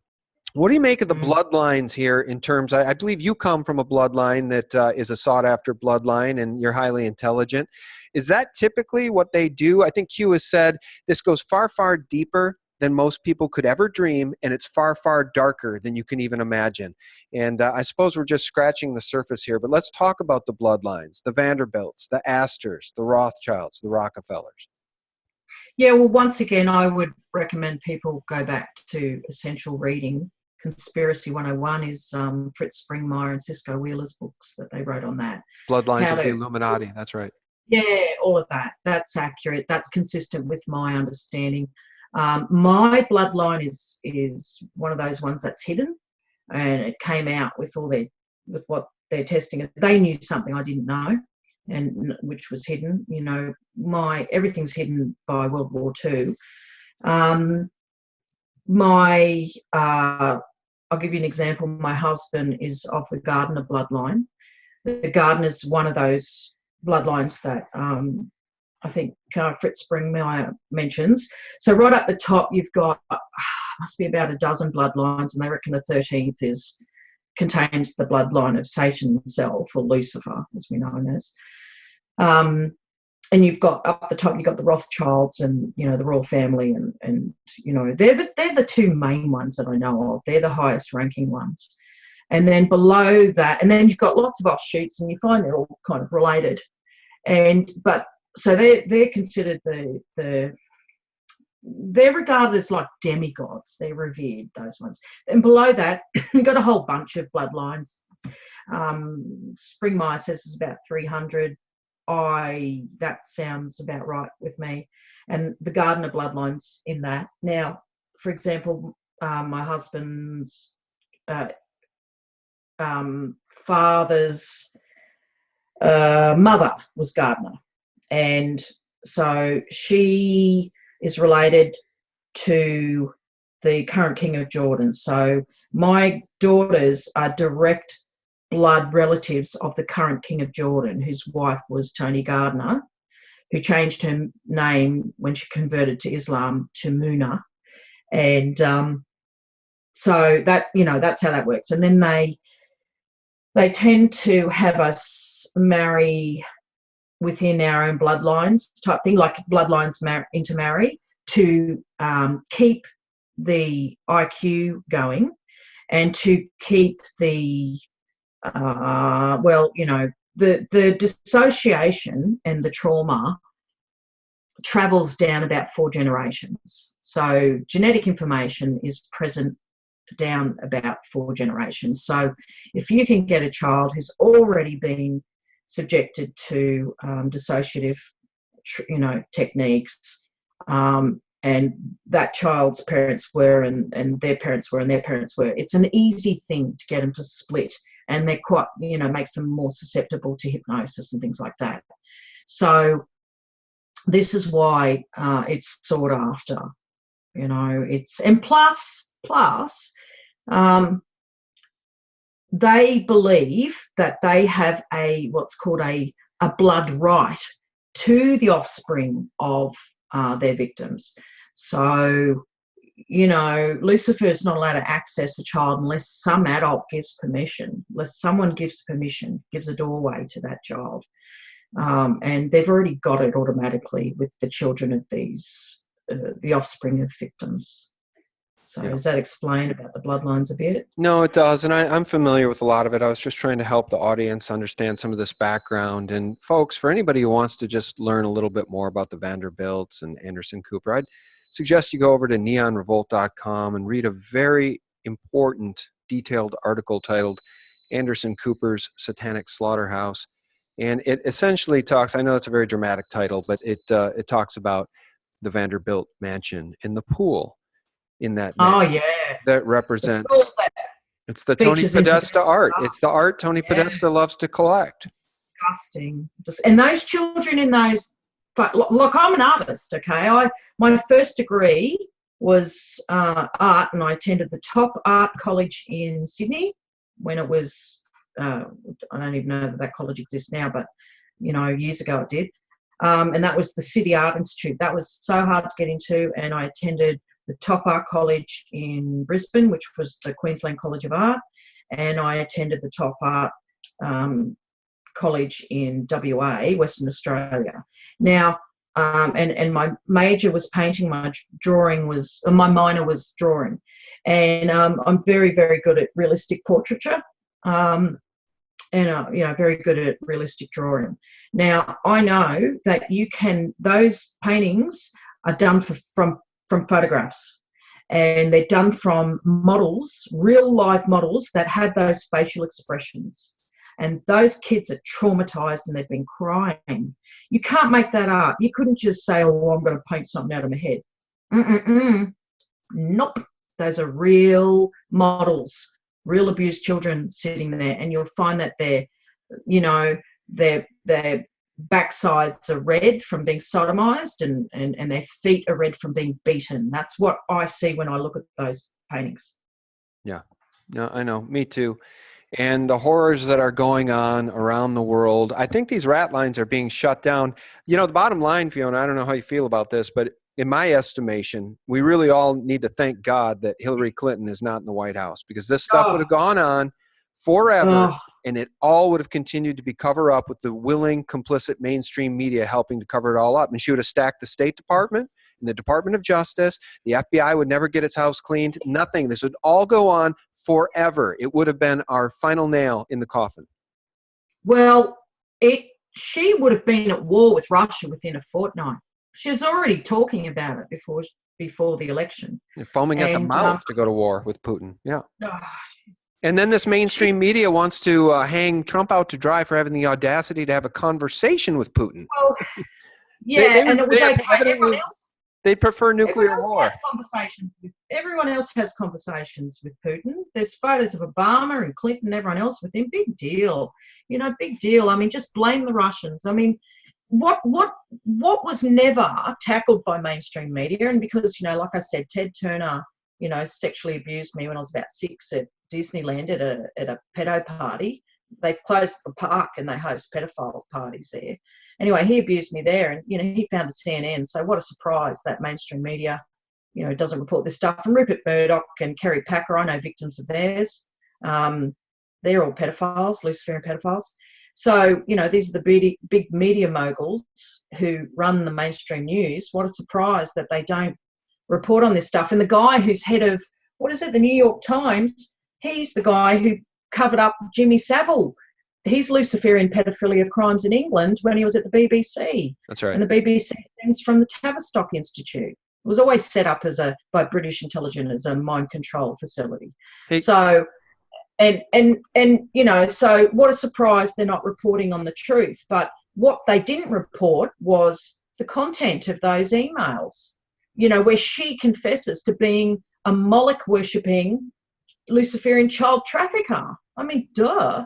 What do you make of the bloodlines here in terms, I believe you come from a bloodline that is a sought-after bloodline and you're highly intelligent. Is that typically what they do? I think Q has said this goes far, far deeper than most people could ever dream, and it's far, far darker than you can even imagine. And I suppose we're just scratching the surface here, but let's talk about the bloodlines, the Vanderbilts, the Astors, the Rothschilds, the Rockefellers. Yeah, well, once again, I would recommend people go back to essential reading. Conspiracy 101 is Fritz Springmeier and Cisco Wheeler's books that they wrote on that. Bloodlines of the Illuminati, that's right. Yeah, all of that. That's accurate. That's consistent with my understanding. My bloodline is one of those ones that's hidden, and it came out with what they're testing. They knew something I didn't know, and which was hidden. Everything's hidden by World War II. I'll give you an example. My husband is of the Gardner bloodline. The Gardner's one of those bloodlines that I think Fritz Springmeier mentions. So right up the top, you've got must be about a dozen bloodlines, and they reckon the 13th contains the bloodline of Satan himself, or Lucifer, as we know him as. And you've got up the top, you've got the Rothschilds and the royal family, and they're the two main ones that I know of. They're the highest ranking ones. And then below that, and then you've got lots of offshoots, and you find they're all kind of related. So they're considered they're regarded as like demigods. They're revered, those ones. And below that, you've got a whole bunch of bloodlines. Springmeier says there's about 300. That sounds about right with me. And the Gardner bloodlines in that. Now, for example, my husband's father's mother was Gardner, and so she is related to the current King of Jordan. So my daughters are direct blood relatives of the current King of Jordan, whose wife was Tony Gardner, who changed her name when she converted to Islam to Muna. And so that, that's how that works. And then they tend to have us marry within our own bloodlines type thing, like bloodlines intermarry, to keep the IQ going and to keep the, the dissociation and the trauma travels down about 4 generations. So genetic information is present down about 4 generations. So if you can get a child who's already been subjected to dissociative, techniques, and that child's parents were, and their parents were, and their parents were, it's an easy thing to get them to split, and they're quite, makes them more susceptible to hypnosis and things like that. So this is why it's sought after, and plus, they believe that they have what's called a blood right to the offspring of their victims. So, Lucifer's not allowed to access a child unless some adult gives permission, unless someone gives permission, gives a doorway to that child. And they've already got it automatically with the children of these, the offspring of victims. So Does that explain about the bloodlines a bit? No, it does. And I'm familiar with a lot of it. I was just trying to help the audience understand some of this background. And folks, for anybody who wants to just learn a little bit more about the Vanderbilts and Anderson Cooper, I'd suggest you go over to neonrevolt.com and read a very important, detailed article titled Anderson Cooper's Satanic Slaughterhouse. And it essentially talks, I know it's a very dramatic title, but it talks about the Vanderbilt mansion and the pool in that mansion that represents, it's the Tony Podesta art. It's the art Tony Podesta loves to collect. Disgusting. And those children in those, look, I'm an artist, okay? My first degree was art, and I attended the top art college in Sydney when it was, I don't even know that college exists now, but, years ago it did. And that was the City Art Institute. That was so hard to get into, and I attended the top art college in Brisbane, which was the Queensland College of Art, and I attended the top art college in WA, Western Australia. Now, and my major was painting, my minor was drawing, and I'm very, very good at realistic portraiture, and very good at realistic drawing. Now, I know that those paintings are done from photographs, and they're done from models, real life models that have those facial expressions, and those kids are traumatized and they've been crying. You can't make that art. You couldn't just say, oh, I'm going to paint something out of my head. Nope. Those are real models, real abused children sitting there, and you'll find that their backsides are red from being sodomized, and their feet are red from being beaten. That's what I see when I look at those paintings. Yeah, no, I know, me too. And the horrors that are going on around the world, I think these rat lines are being shut down. The bottom line, Fiona, I don't know how you feel about this, but in my estimation, we really all need to thank God that Hillary Clinton is not in the White House, because this stuff would have gone on forever, and it all would have continued to be covered up with the willing, complicit mainstream media helping to cover it all up. And she would have stacked the State Department and the Department of Justice. The FBI would never get its house cleaned. Nothing. This would all go on forever. It would have been our final nail in the coffin. Well, she would have been at war with Russia within a fortnight. She was already talking about it before the election. You're foaming at the mouth to go to war with Putin. Yeah. And then this mainstream media wants to hang Trump out to dry for having the audacity to have a conversation with Putin. Well, and it was okay. Everyone else, they prefer nuclear war. Everyone else has conversations with Putin. There's photos of Obama and Clinton and everyone else with him. Big deal. Big deal. I mean, just blame the Russians. I mean, what was never tackled by mainstream media, and because, like I said, Ted Turner, sexually abused me when I was about 6 at Disneyland at a pedo party. They've closed the park and they host pedophile parties there. Anyway, he abused me there, and he found a CNN. So what a surprise that mainstream media, doesn't report this stuff. And Rupert Murdoch and Kerry Packer, I know victims of theirs. They're all pedophiles, Luciferian pedophiles. So, these are the big media moguls who run the mainstream news. What a surprise that they don't report on this stuff. And the guy who's head of, what is it, the New York Times, he's the guy who covered up Jimmy Savile, his Luciferian pedophilia crimes in England when he was at the BBC. That's right. And the BBC stems from the Tavistock Institute. It was always set up by British intelligence as a mind control facility. Hey. So, and you know, so what a surprise they're not reporting on the truth. But what they didn't report was the content of those emails, you know, where she confesses to being a Moloch worshipping Luciferian child trafficker. I mean, duh.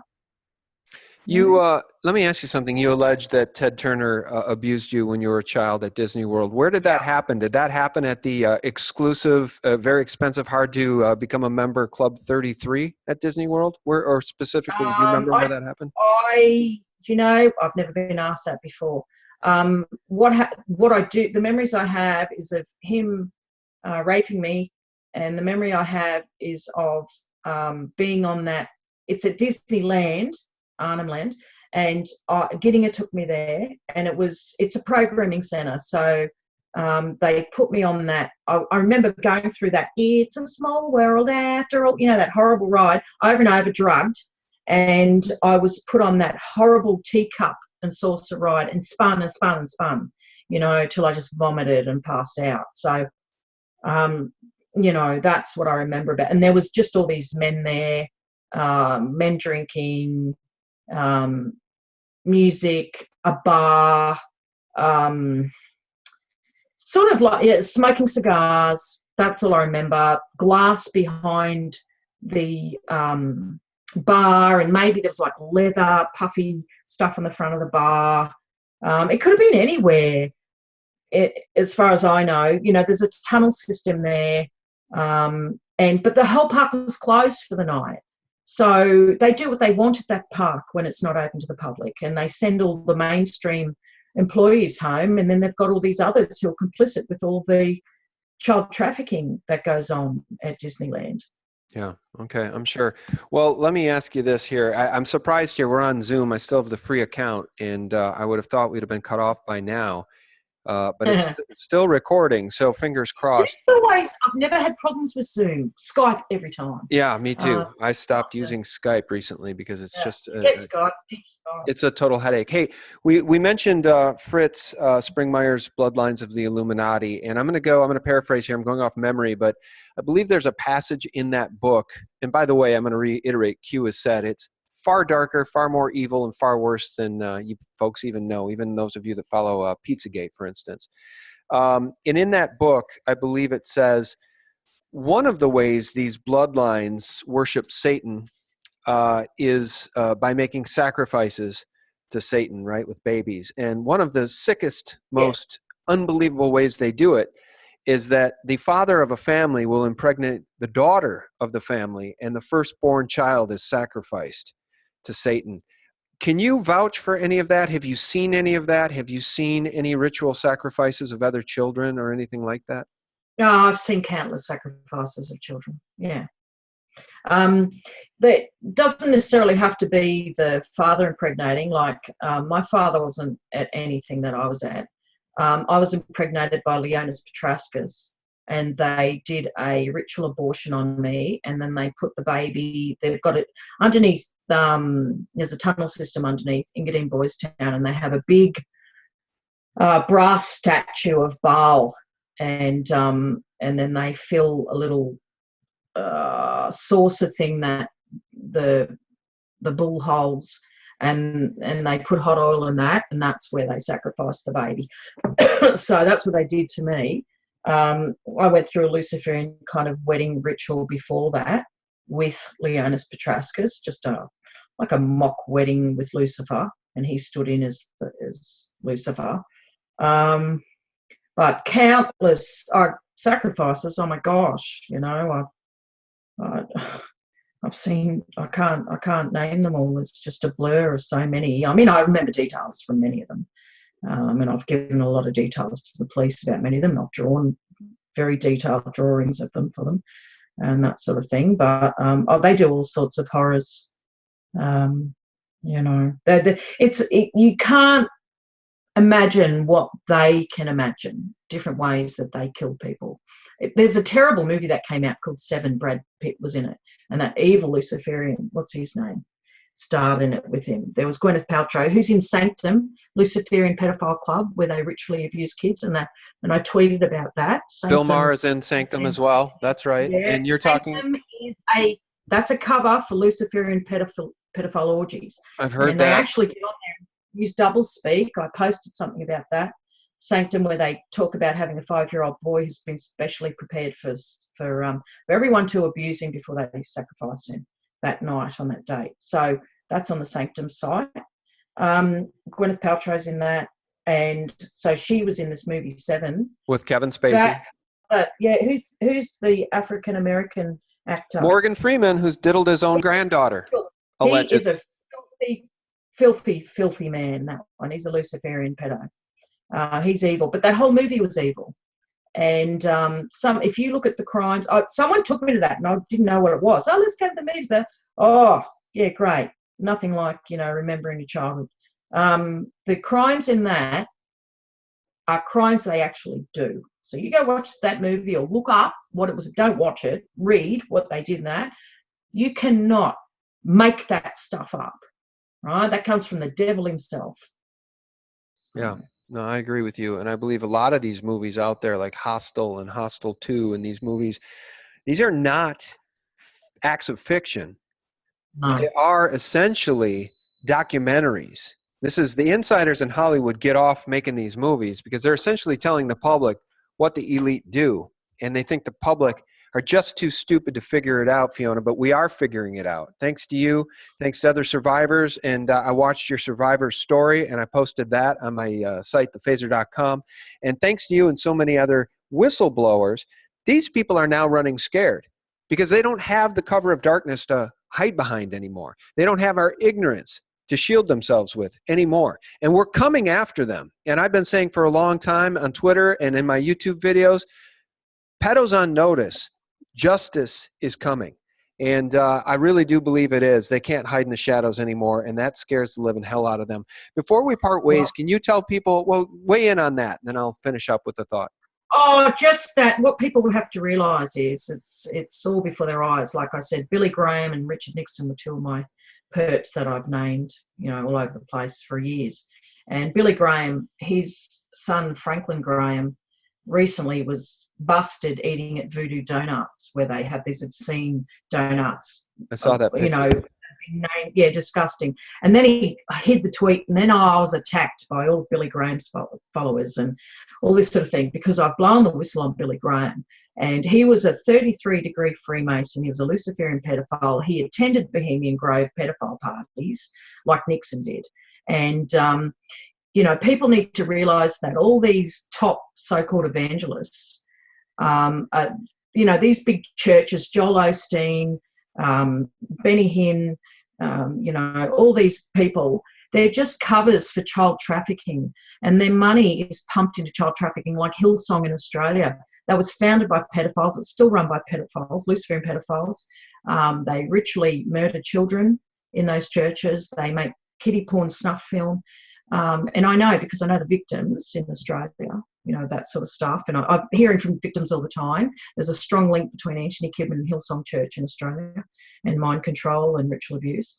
You let me ask you something. You allege that Ted Turner abused you when you were a child at Disney World. Where did that happen? Did that happen at the exclusive, very expensive, hard to become a member Club 33 at Disney World? Where, or specifically, do you remember where that happened? You know, I've never been asked that before. What I do, the memories I have is of him raping me, and the memory I have is of being on that. It's at Disneyland, Arnhem Land, and Giddinga took me there, and it's a programming centre, so they put me on that. I remember going through that It's a Small World After All, you know, that horrible ride, over and over, drugged, and I was put on that horrible teacup and saucer ride and spun and spun and spun, you know, till I just vomited and passed out. So you know, that's what I remember about. And there was just all these men there, men drinking, music, a bar, sort of like smoking cigars. That's all I remember. Glass behind the bar, and maybe there was like leather, puffy stuff on the front of the bar. It could have been anywhere. As far as I know, you know, there's a tunnel system there, but the whole park was closed for the night. So they do what they want at that park when it's not open to the public, and they send all the mainstream employees home, and then they've got all these others who are complicit with all the child trafficking that goes on at Disneyland. Yeah, okay, I'm sure. Well, let me ask you this here. I'm surprised here. We're on Zoom. I still have the free account, and I would have thought we'd have been cut off by now. But it's still recording, so fingers crossed. I've never had problems with Zoom. Skype every time. Yeah, me too. I stopped using Skype recently because it's just it's a total headache. Hey, we mentioned Fritz Springmeier's Bloodlines of the Illuminati, and I'm going to paraphrase here. I'm going off memory, but I believe there's a passage in that book. And by the way, I'm going to reiterate, Q has said it's far darker, far more evil, and far worse than you folks even know, even those of you that follow Pizzagate, for instance. And in that book, I believe it says, one of the ways these bloodlines worship Satan is by making sacrifices to Satan, right, with babies. And one of the sickest, most unbelievable ways they do it is that the father of a family will impregnate the daughter of the family, and the firstborn child is sacrificed to Satan. Can you vouch for any of that? Have you seen any of that? Have you seen any ritual sacrifices of other children or anything like that? No, I've seen countless sacrifices of children, yeah. That doesn't necessarily have to be the father impregnating. Like my father wasn't at anything that I was at. I was impregnated by Leonis Petraskas, and they did a ritual abortion on me, and then they put the baby, they've got it underneath, there's a tunnel system underneath Engadine Boys Town, and they have a big brass statue of Baal, and then they fill a little saucer thing that the bull holds, and they put hot oil in that, and that's where they sacrifice the baby. So that's what they did to me. I went through a Luciferian kind of wedding ritual before that with Leonis Petraskas, just like a mock wedding with Lucifer, and he stood in as Lucifer. But countless sacrifices. Oh my gosh, you know, I've seen. I can't name them all. It's just a blur of so many. I mean, I remember details from many of them. And I've given a lot of details to the police about many of them. I've drawn very detailed drawings of them for them and that sort of thing. But they do all sorts of horrors. You know, you can't imagine what they can imagine, different ways that they kill people. There's a terrible movie that came out called Seven. Brad Pitt was in it, and that evil Luciferian, what's his name, starred in it with him. There was Gwyneth Paltrow, who's in Sanctum, Luciferian Pedophile Club, where they ritually abuse kids, and I tweeted about that. Bill Maher is in Sanctum as well. That's right. Yeah, and you're Sanctum talking. That's a cover for Luciferian pedophile orgies. I've heard and that. They actually get on there and use double speak. I posted something about that. Sanctum, where they talk about having a 5-year-old boy who's been specially prepared for everyone to abuse him before they sacrifice him that night on that date. So that's on the Sanctum site. Gwyneth Paltrow's in that, and so she was in this movie Seven with Kevin Spacey. Who's the African American actor? Morgan Freeman, who's diddled his own granddaughter. He is a filthy man. That one. He's a Luciferian pedo. He's evil, but that whole movie was evil. And if you look at the crimes, someone took me to that, and I didn't know what it was. Oh, let's go to the movies there. Oh, yeah, great. Nothing like remembering your childhood. The crimes in that are crimes they actually do. So you go watch that movie or look up what it was. Don't watch it. Read what they did in that. You cannot make that stuff up, right? That comes from the devil himself. Yeah. No, I agree with you. And I believe a lot of these movies out there, like Hostel and Hostel 2 and these movies, these are not acts of fiction. No. They are essentially documentaries. This is the insiders in Hollywood get off making these movies because they're essentially telling the public what the elite do. And they think the public are just too stupid to figure it out, Fiona, but we are figuring it out. Thanks to you, thanks to other survivors. And I watched your survivor story, and I posted that on my site, thephaser.com. And thanks to you and so many other whistleblowers, these people are now running scared because they don't have the cover of darkness to hide behind anymore. They don't have our ignorance to shield themselves with anymore. And we're coming after them. And I've been saying for a long time on Twitter and in my YouTube videos, pedos on notice. Justice is coming. And I really do believe it is. They can't hide in the shadows anymore, and that scares the living hell out of them. Before we part ways, can you tell people, well, weigh in on that, and then I'll finish up with the thought. Oh, just that what people will have to realise is it's all before their eyes. Like I said, Billy Graham and Richard Nixon were two of my perps that I've named, all over the place for years. And Billy Graham, his son Franklin Graham, recently was busted eating at Voodoo Donuts, where they have these obscene donuts. I saw that picture. Yeah, disgusting. And then he hid the tweet, and then I was attacked by all of Billy Graham's followers and all this sort of thing because I've blown the whistle on Billy Graham. And he was a 33-degree Freemason. He was a Luciferian pedophile. He attended Bohemian Grove pedophile parties like Nixon did. And people need to realise that all these top so-called evangelists, these big churches, Joel Osteen, Benny Hinn, all these people, they're just covers for child trafficking, and their money is pumped into child trafficking, like Hillsong in Australia. That was founded by pedophiles. It's still run by pedophiles, Luciferian pedophiles. They ritually murder children in those churches. They make kiddie porn snuff film. And I know because I know the victims in Australia, that sort of stuff. And I'm hearing from victims all the time. There's a strong link between Anthony Kidman and Hillsong Church in Australia and mind control and ritual abuse.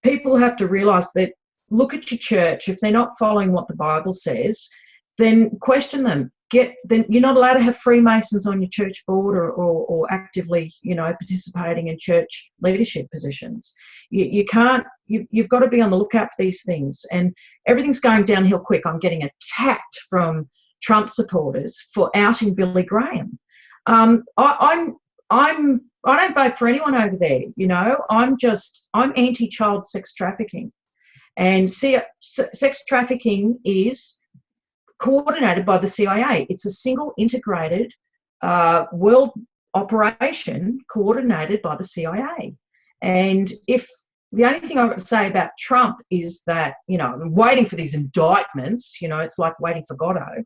People have to realise that, look at your church. If they're not following what the Bible says, then question them. Then you're not allowed to have Freemasons on your church board or actively, participating in church leadership positions. You can't. You've got to be on the lookout for these things. And everything's going downhill quick. I'm getting attacked from Trump supporters for outing Billy Graham. I don't vote for anyone over there. I'm anti-child sex trafficking, and sex trafficking is coordinated by the CIA. It's a single integrated world operation coordinated by the CIA. And if the only thing I've got to say about Trump is that, I'm waiting for these indictments, it's like waiting for Godot.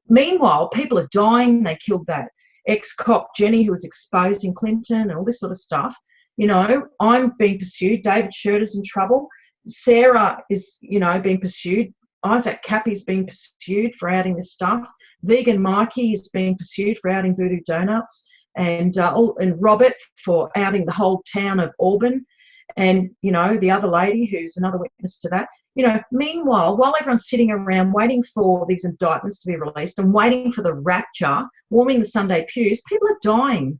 Meanwhile, people are dying. They killed that ex-cop Jenny who was exposing Clinton and all this sort of stuff. I'm being pursued. David Schroeder's in trouble. Sarah is, being pursued. Isaac Cappy's being pursued for outing this stuff. Vegan Mikey is being pursued for outing Voodoo Donuts, and Robert for outing the whole town of Auburn, and the other lady who's another witness to that. Meanwhile, while everyone's sitting around waiting for these indictments to be released and waiting for the rapture, warming the Sunday pews, people are dying.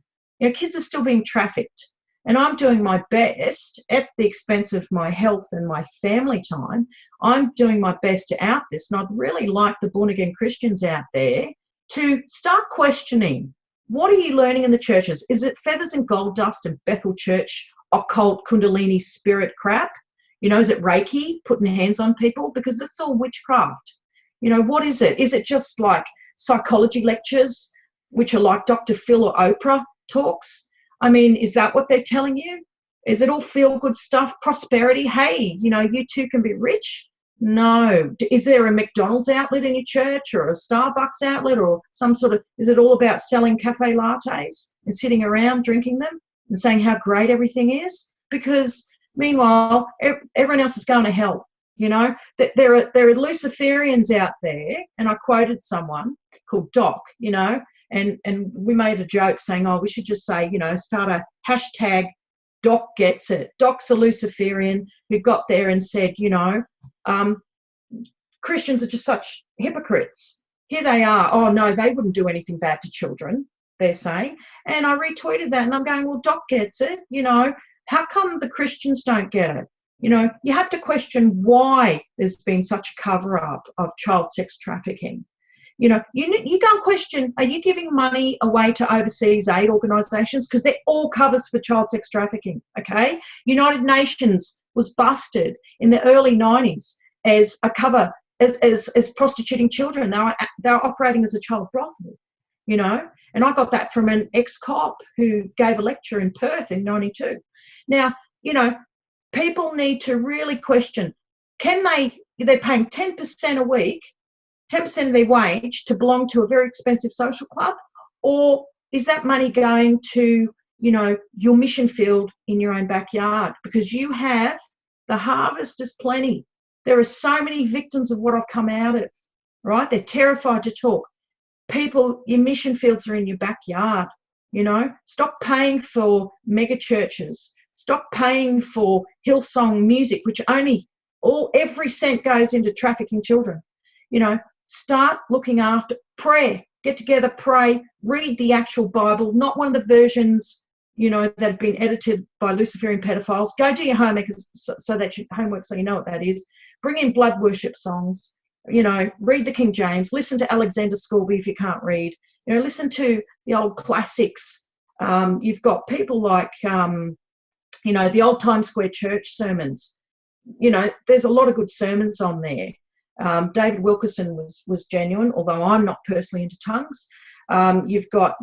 Kids are still being trafficked. And I'm doing my best at the expense of my health and my family time. I'm doing my best to out this. And I'd really like the born-again Christians out there to start questioning, what are you learning in the churches? Is it feathers and gold dust and Bethel Church, occult Kundalini spirit crap? Is it Reiki, putting hands on people? Because it's all witchcraft. What is it? Is it just like psychology lectures, which are like Dr. Phil or Oprah talks? I mean, is that what they're telling you? Is it all feel-good stuff, prosperity? Hey, you too can be rich? No. Is there a McDonald's outlet in your church, or a Starbucks outlet, or some sort of, is it all about selling cafe lattes and sitting around drinking them and saying how great everything is? Because meanwhile, everyone else is going to hell. There are Luciferians out there, and I quoted someone called Doc, and we made a joke saying, we should just say, start a hashtag Doc gets it. Doc's a Luciferian who got there and said, Christians are just such hypocrites. Here they are. Oh, no, they wouldn't do anything bad to children, they're saying. And I retweeted that, and I'm going, well, Doc gets it. How come the Christians don't get it? You have to question why there's been such a cover-up of child sex trafficking. You go and question, are you giving money away to overseas aid organisations? Because they're all covers for child sex trafficking, okay? United Nations was busted in the early 90s as a cover, as prostituting children. They were operating as a child brothel, and I got that from an ex-cop who gave a lecture in Perth in 92. Now, people need to really question, they're paying 10% a week, 10% of their wage to belong to a very expensive social club, or is that money going to, your mission field in your own backyard? Because the harvest is plenty. There are so many victims of what I've come out of, right? They're terrified to talk. People, your mission fields are in your backyard, Stop paying for mega churches. Stop paying for Hillsong music, which every cent goes into trafficking children. Start looking after prayer. Get together, pray, read the actual Bible, not one of the versions, that have been edited by Luciferian pedophiles. Go do your homework so you know what that is. Bring in blood worship songs. Read the King James. Listen to Alexander Scourby if you can't read. Listen to the old classics. You've got people like, the old Times Square church sermons. There's a lot of good sermons on there. David Wilkerson was genuine, although I'm not personally into tongues. You've got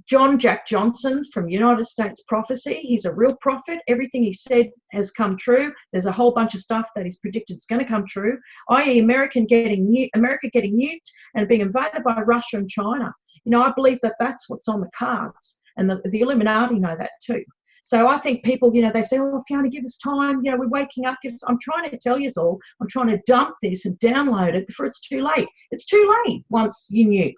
John Jack Johnson from United States Prophecy. He's a real prophet. Everything he said has come true. There's a whole bunch of stuff that he's predicted is going to come true, i.e. America getting nuked and being invaded by Russia and China. I believe that that's what's on the cards, and the Illuminati know that too. So I think people, they say, oh, Fiona, give us time. We're waking up. I'm trying to tell you all. I'm trying to dump this and download it before it's too late. It's too late once you're nuked.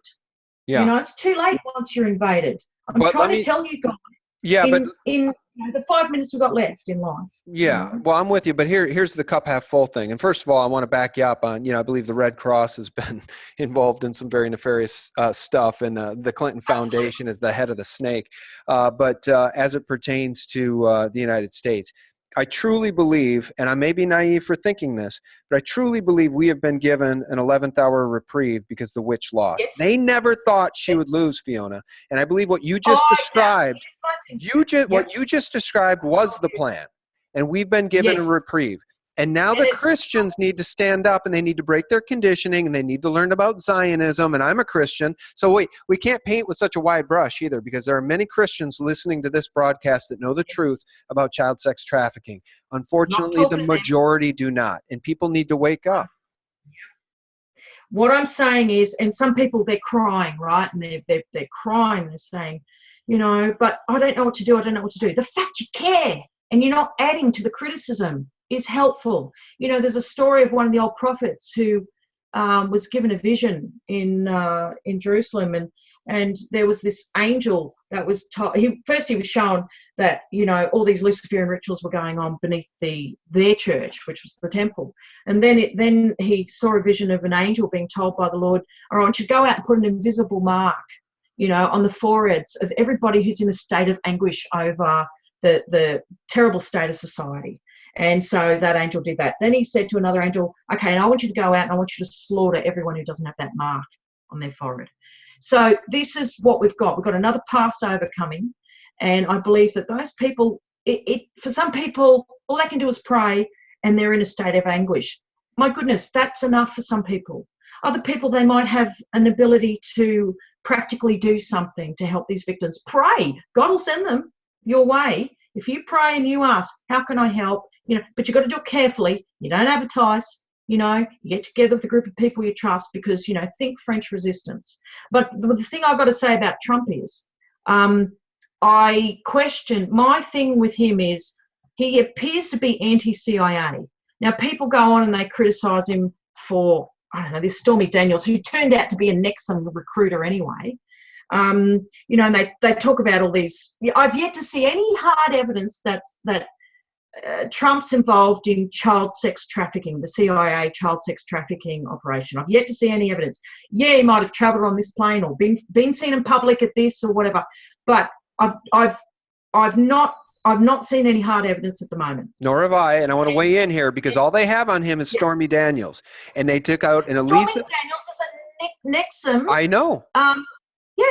Yeah. It's too late once you're invaded. I'm trying to tell you guys. Yeah, in the 5 minutes we've got left in life. Yeah, well, I'm with you, but here's the cup half full thing. And first of all, I want to back you up on, I believe the Red Cross has been involved in some very nefarious stuff, and the Clinton Foundation is the head of the snake. But as it pertains to the United States, I truly believe, and I may be naive for thinking this, but I truly believe we have been given an 11th hour reprieve because the witch lost. Yes. They never thought she would lose, Fiona. And I believe what you just described, what you just described was the plan. And we've been given a reprieve. And now the Christians need to stand up, and they need to break their conditioning, and they need to learn about Zionism. And I'm a Christian. So wait, we can't paint with such a wide brush either, because there are many Christians listening to this broadcast that know the truth about child sex trafficking. Unfortunately, the majority do not. And people need to wake up. What I'm saying is, and some people, they're crying, right? And they're crying. They're saying, but I don't know what to do. I don't know what to do. The fact you care and you're not adding to the criticism is helpful. There's a story of one of the old prophets who was given a vision in Jerusalem, and there was this angel that was told. He was shown that, you know, all these Luciferian rituals were going on beneath their church, which was the temple. And then he saw a vision of an angel being told by the Lord, "All right, I want you to go out and put an invisible mark, you know, on the foreheads of everybody who's in a state of anguish over the terrible state of society." And so that angel did that. Then he said to another angel, "Okay, and I want you to go out and I want you to slaughter everyone who doesn't have that mark on their forehead." So this is what we've got. We've got another Passover coming. And I believe that those people, for some people, all they can do is pray and they're in a state of anguish. My goodness, that's enough for some people. Other people, they might have an ability to practically do something to help these victims. Pray. God will send them your way. If you pray and you ask, how can I help? You know, but you've got to do it carefully. You don't advertise. You know, you get together with a group of people you trust, because, you know, think French resistance. But the thing I've got to say about Trump is, I question, my thing with him is he appears to be anti-CIA. Now, people go on and they criticise him for, I don't know, this Stormy Daniels, who turned out to be a Nexum recruiter anyway. You know, and they talk about all these. I've yet to see any hard evidence that Trump's involved in child sex trafficking, the CIA child sex trafficking operation. I've yet to see any evidence. Yeah, he might have travelled on this plane or been seen in public at this or whatever, but I've not seen any hard evidence at the moment. Nor have I, and I want to weigh in here because all they have on him is Stormy Daniels, and they took out an Elisa. Stormy Daniels is a Nexum. I know. Yeah.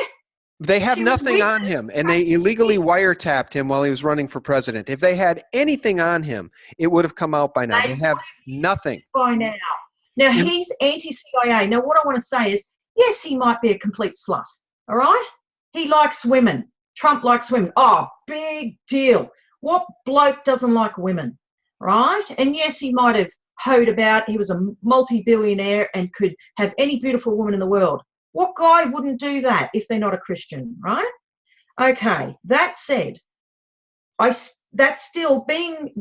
They have nothing on him, and they illegally wiretapped him while he was running for president. If they had anything on him, it would have come out by now. They have nothing. By now. Now, he's anti-CIA. Now, what I want to say is, yes, he might be a complete slut, all right? He likes women. Trump likes women. Oh, big deal. What bloke doesn't like women, right? And yes, he might have hoed about. He was a multi-billionaire and could have any beautiful woman in the world. What guy wouldn't do that if they're not a Christian, right? Okay, that said, that's still being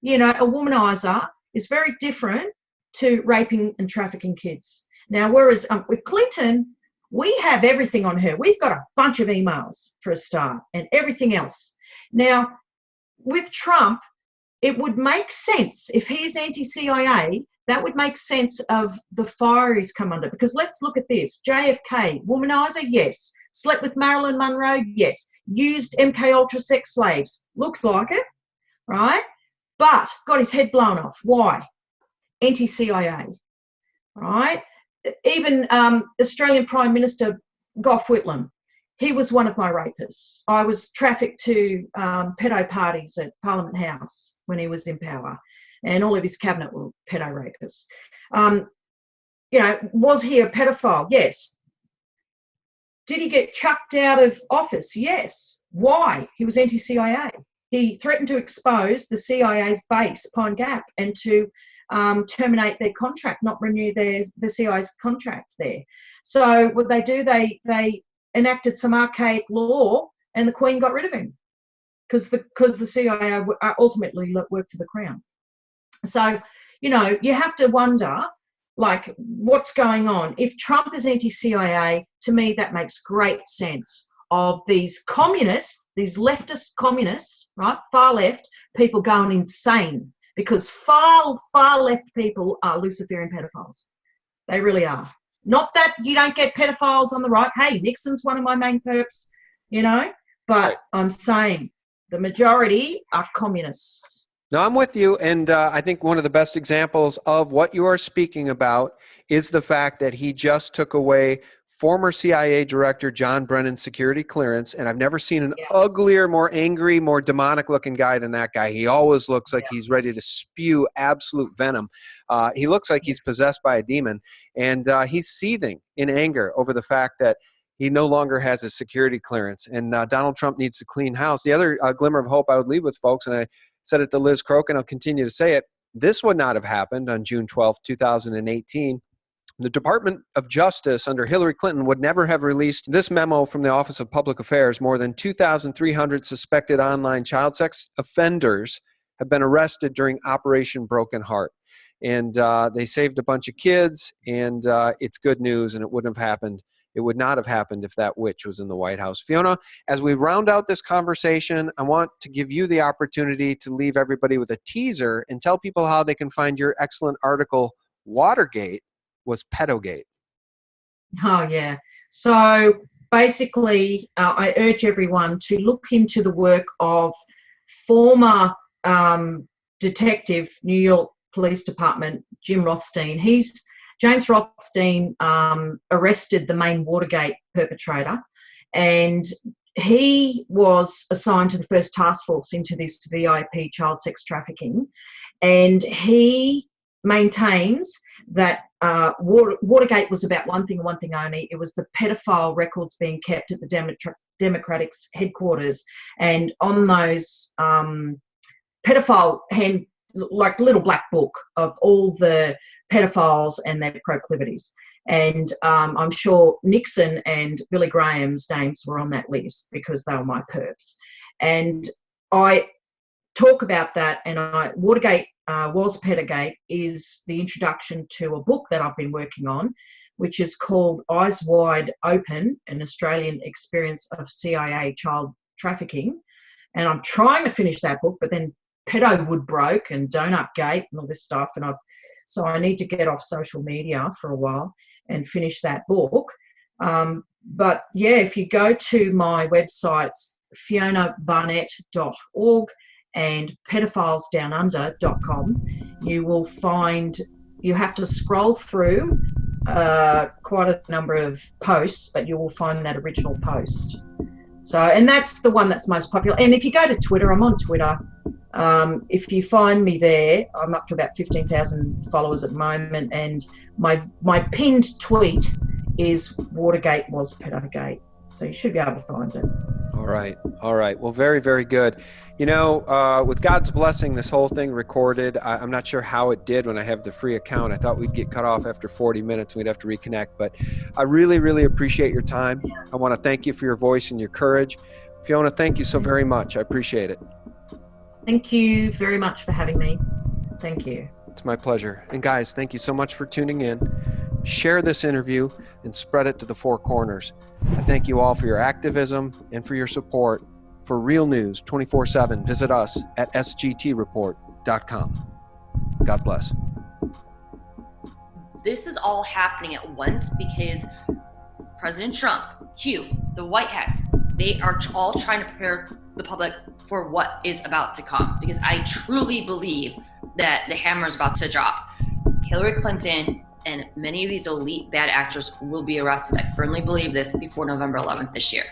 you know, a womanizer is very different to raping and trafficking kids. Now, whereas with Clinton, we have everything on her. We've got a bunch of emails for a start and everything else. Now, with Trump, it would make sense if he's anti-CIA. That would make sense of the fire he's come under. Because let's look at this. JFK, womanizer, yes. Slept with Marilyn Monroe, yes. Used MK Ultra sex slaves. Looks like it, right? But got his head blown off. Why? Anti-CIA, right? Even Australian Prime Minister Gough Whitlam, he was one of my rapists. I was trafficked to pedo parties at Parliament House when he was in power. And all of his cabinet were pedo rapists. You know, was he a pedophile? Yes. Did he get chucked out of office? Yes. Why? He was anti-CIA. He threatened to expose the CIA's base, Pine Gap, and to terminate their contract, not renew the CIA's contract there. So what they do, they enacted some archaic law, and the Queen got rid of him because the CIA ultimately worked for the Crown. So, you know, you have to wonder, like, what's going on? If Trump is anti-CIA, to me, that makes great sense of these communists, these leftist communists, right, far left, people going insane because far left people are Luciferian pedophiles. They really are. Not that you don't get pedophiles on the right. Hey, Nixon's one of my main perps, you know, but I'm saying the majority are communists. No, I'm with you. And I think one of the best examples of what you are speaking about is the fact that he just took away former CIA Director John Brennan's security clearance. And I've never seen an uglier, more angry, more demonic looking guy than that guy. He always looks like he's ready to spew absolute venom. He looks like he's possessed by a demon. And he's seething in anger over the fact that he no longer has a security clearance. And Donald Trump needs to clean house. The other glimmer of hope I would leave with folks, and I said it to Liz Crokin, I'll continue to say it, this would not have happened on June 12, 2018. The Department of Justice under Hillary Clinton would never have released this memo from the Office of Public Affairs. More than 2,300 suspected online child sex offenders have been arrested during Operation Broken Heart. and they saved a bunch of kids, and it's good news, and it wouldn't have happened. It would not have happened if that witch was in the White House. Fiona, as we round out this conversation, I want to give you the opportunity to leave everybody with a teaser and tell people how they can find your excellent article, Watergate Was Pedogate. Oh, yeah. So basically, I urge everyone to look into the work of former detective, New York Police Department, Jim Rothstein. James Rothstein arrested the main Watergate perpetrator, and he was assigned to the first task force into this VIP child sex trafficking, and he maintains that Watergate was about one thing only. It was the pedophile records being kept at the Democratic's headquarters, and on those pedophile like little black book of all the pedophiles and their proclivities. And I'm sure Nixon and Billy Graham's names were on that list because they were my perps. And I talk about that, and Watergate Was Pedogate is the introduction to a book that I've been working on, which is called Eyes Wide Open, An Australian Experience of CIA Child Trafficking. And I'm trying to finish that book, but then Pedowood broke and Donut Gate and all this stuff, and so I need to get off social media for a while and finish that book. But yeah, if you go to my websites, fionabarnett.org and pedophilesdownunder.com, you have to scroll through quite a number of posts, but you will find that original post. So, and that's the one that's most popular. And if you go to Twitter, I'm on Twitter. If you find me there, I'm up to about 15,000 followers at the moment, and my pinned tweet is Watergate Was Pedogate. So you should be able to find it. All right. Well, very, very good. You know, with God's blessing, this whole thing recorded. I'm not sure how it did when I have the free account. I thought we'd get cut off after 40 minutes and we'd have to reconnect. But I really, really appreciate your time. I want to thank you for your voice and your courage. Fiona, thank you so very much. I appreciate it. Thank you very much for having me. Thank you. It's my pleasure. And guys, thank you so much for tuning in. Share this interview and spread it to the four corners. I thank you all for your activism and for your support. For real news 24/7, visit us at SGTreport.com. God bless. This is all happening at once because President Trump, Q, the White Hats, they are all trying to prepare the public for what is about to come. Because I truly believe that the hammer is about to drop. Hillary Clinton and many of these elite bad actors will be arrested. I firmly believe this before November 11th this year.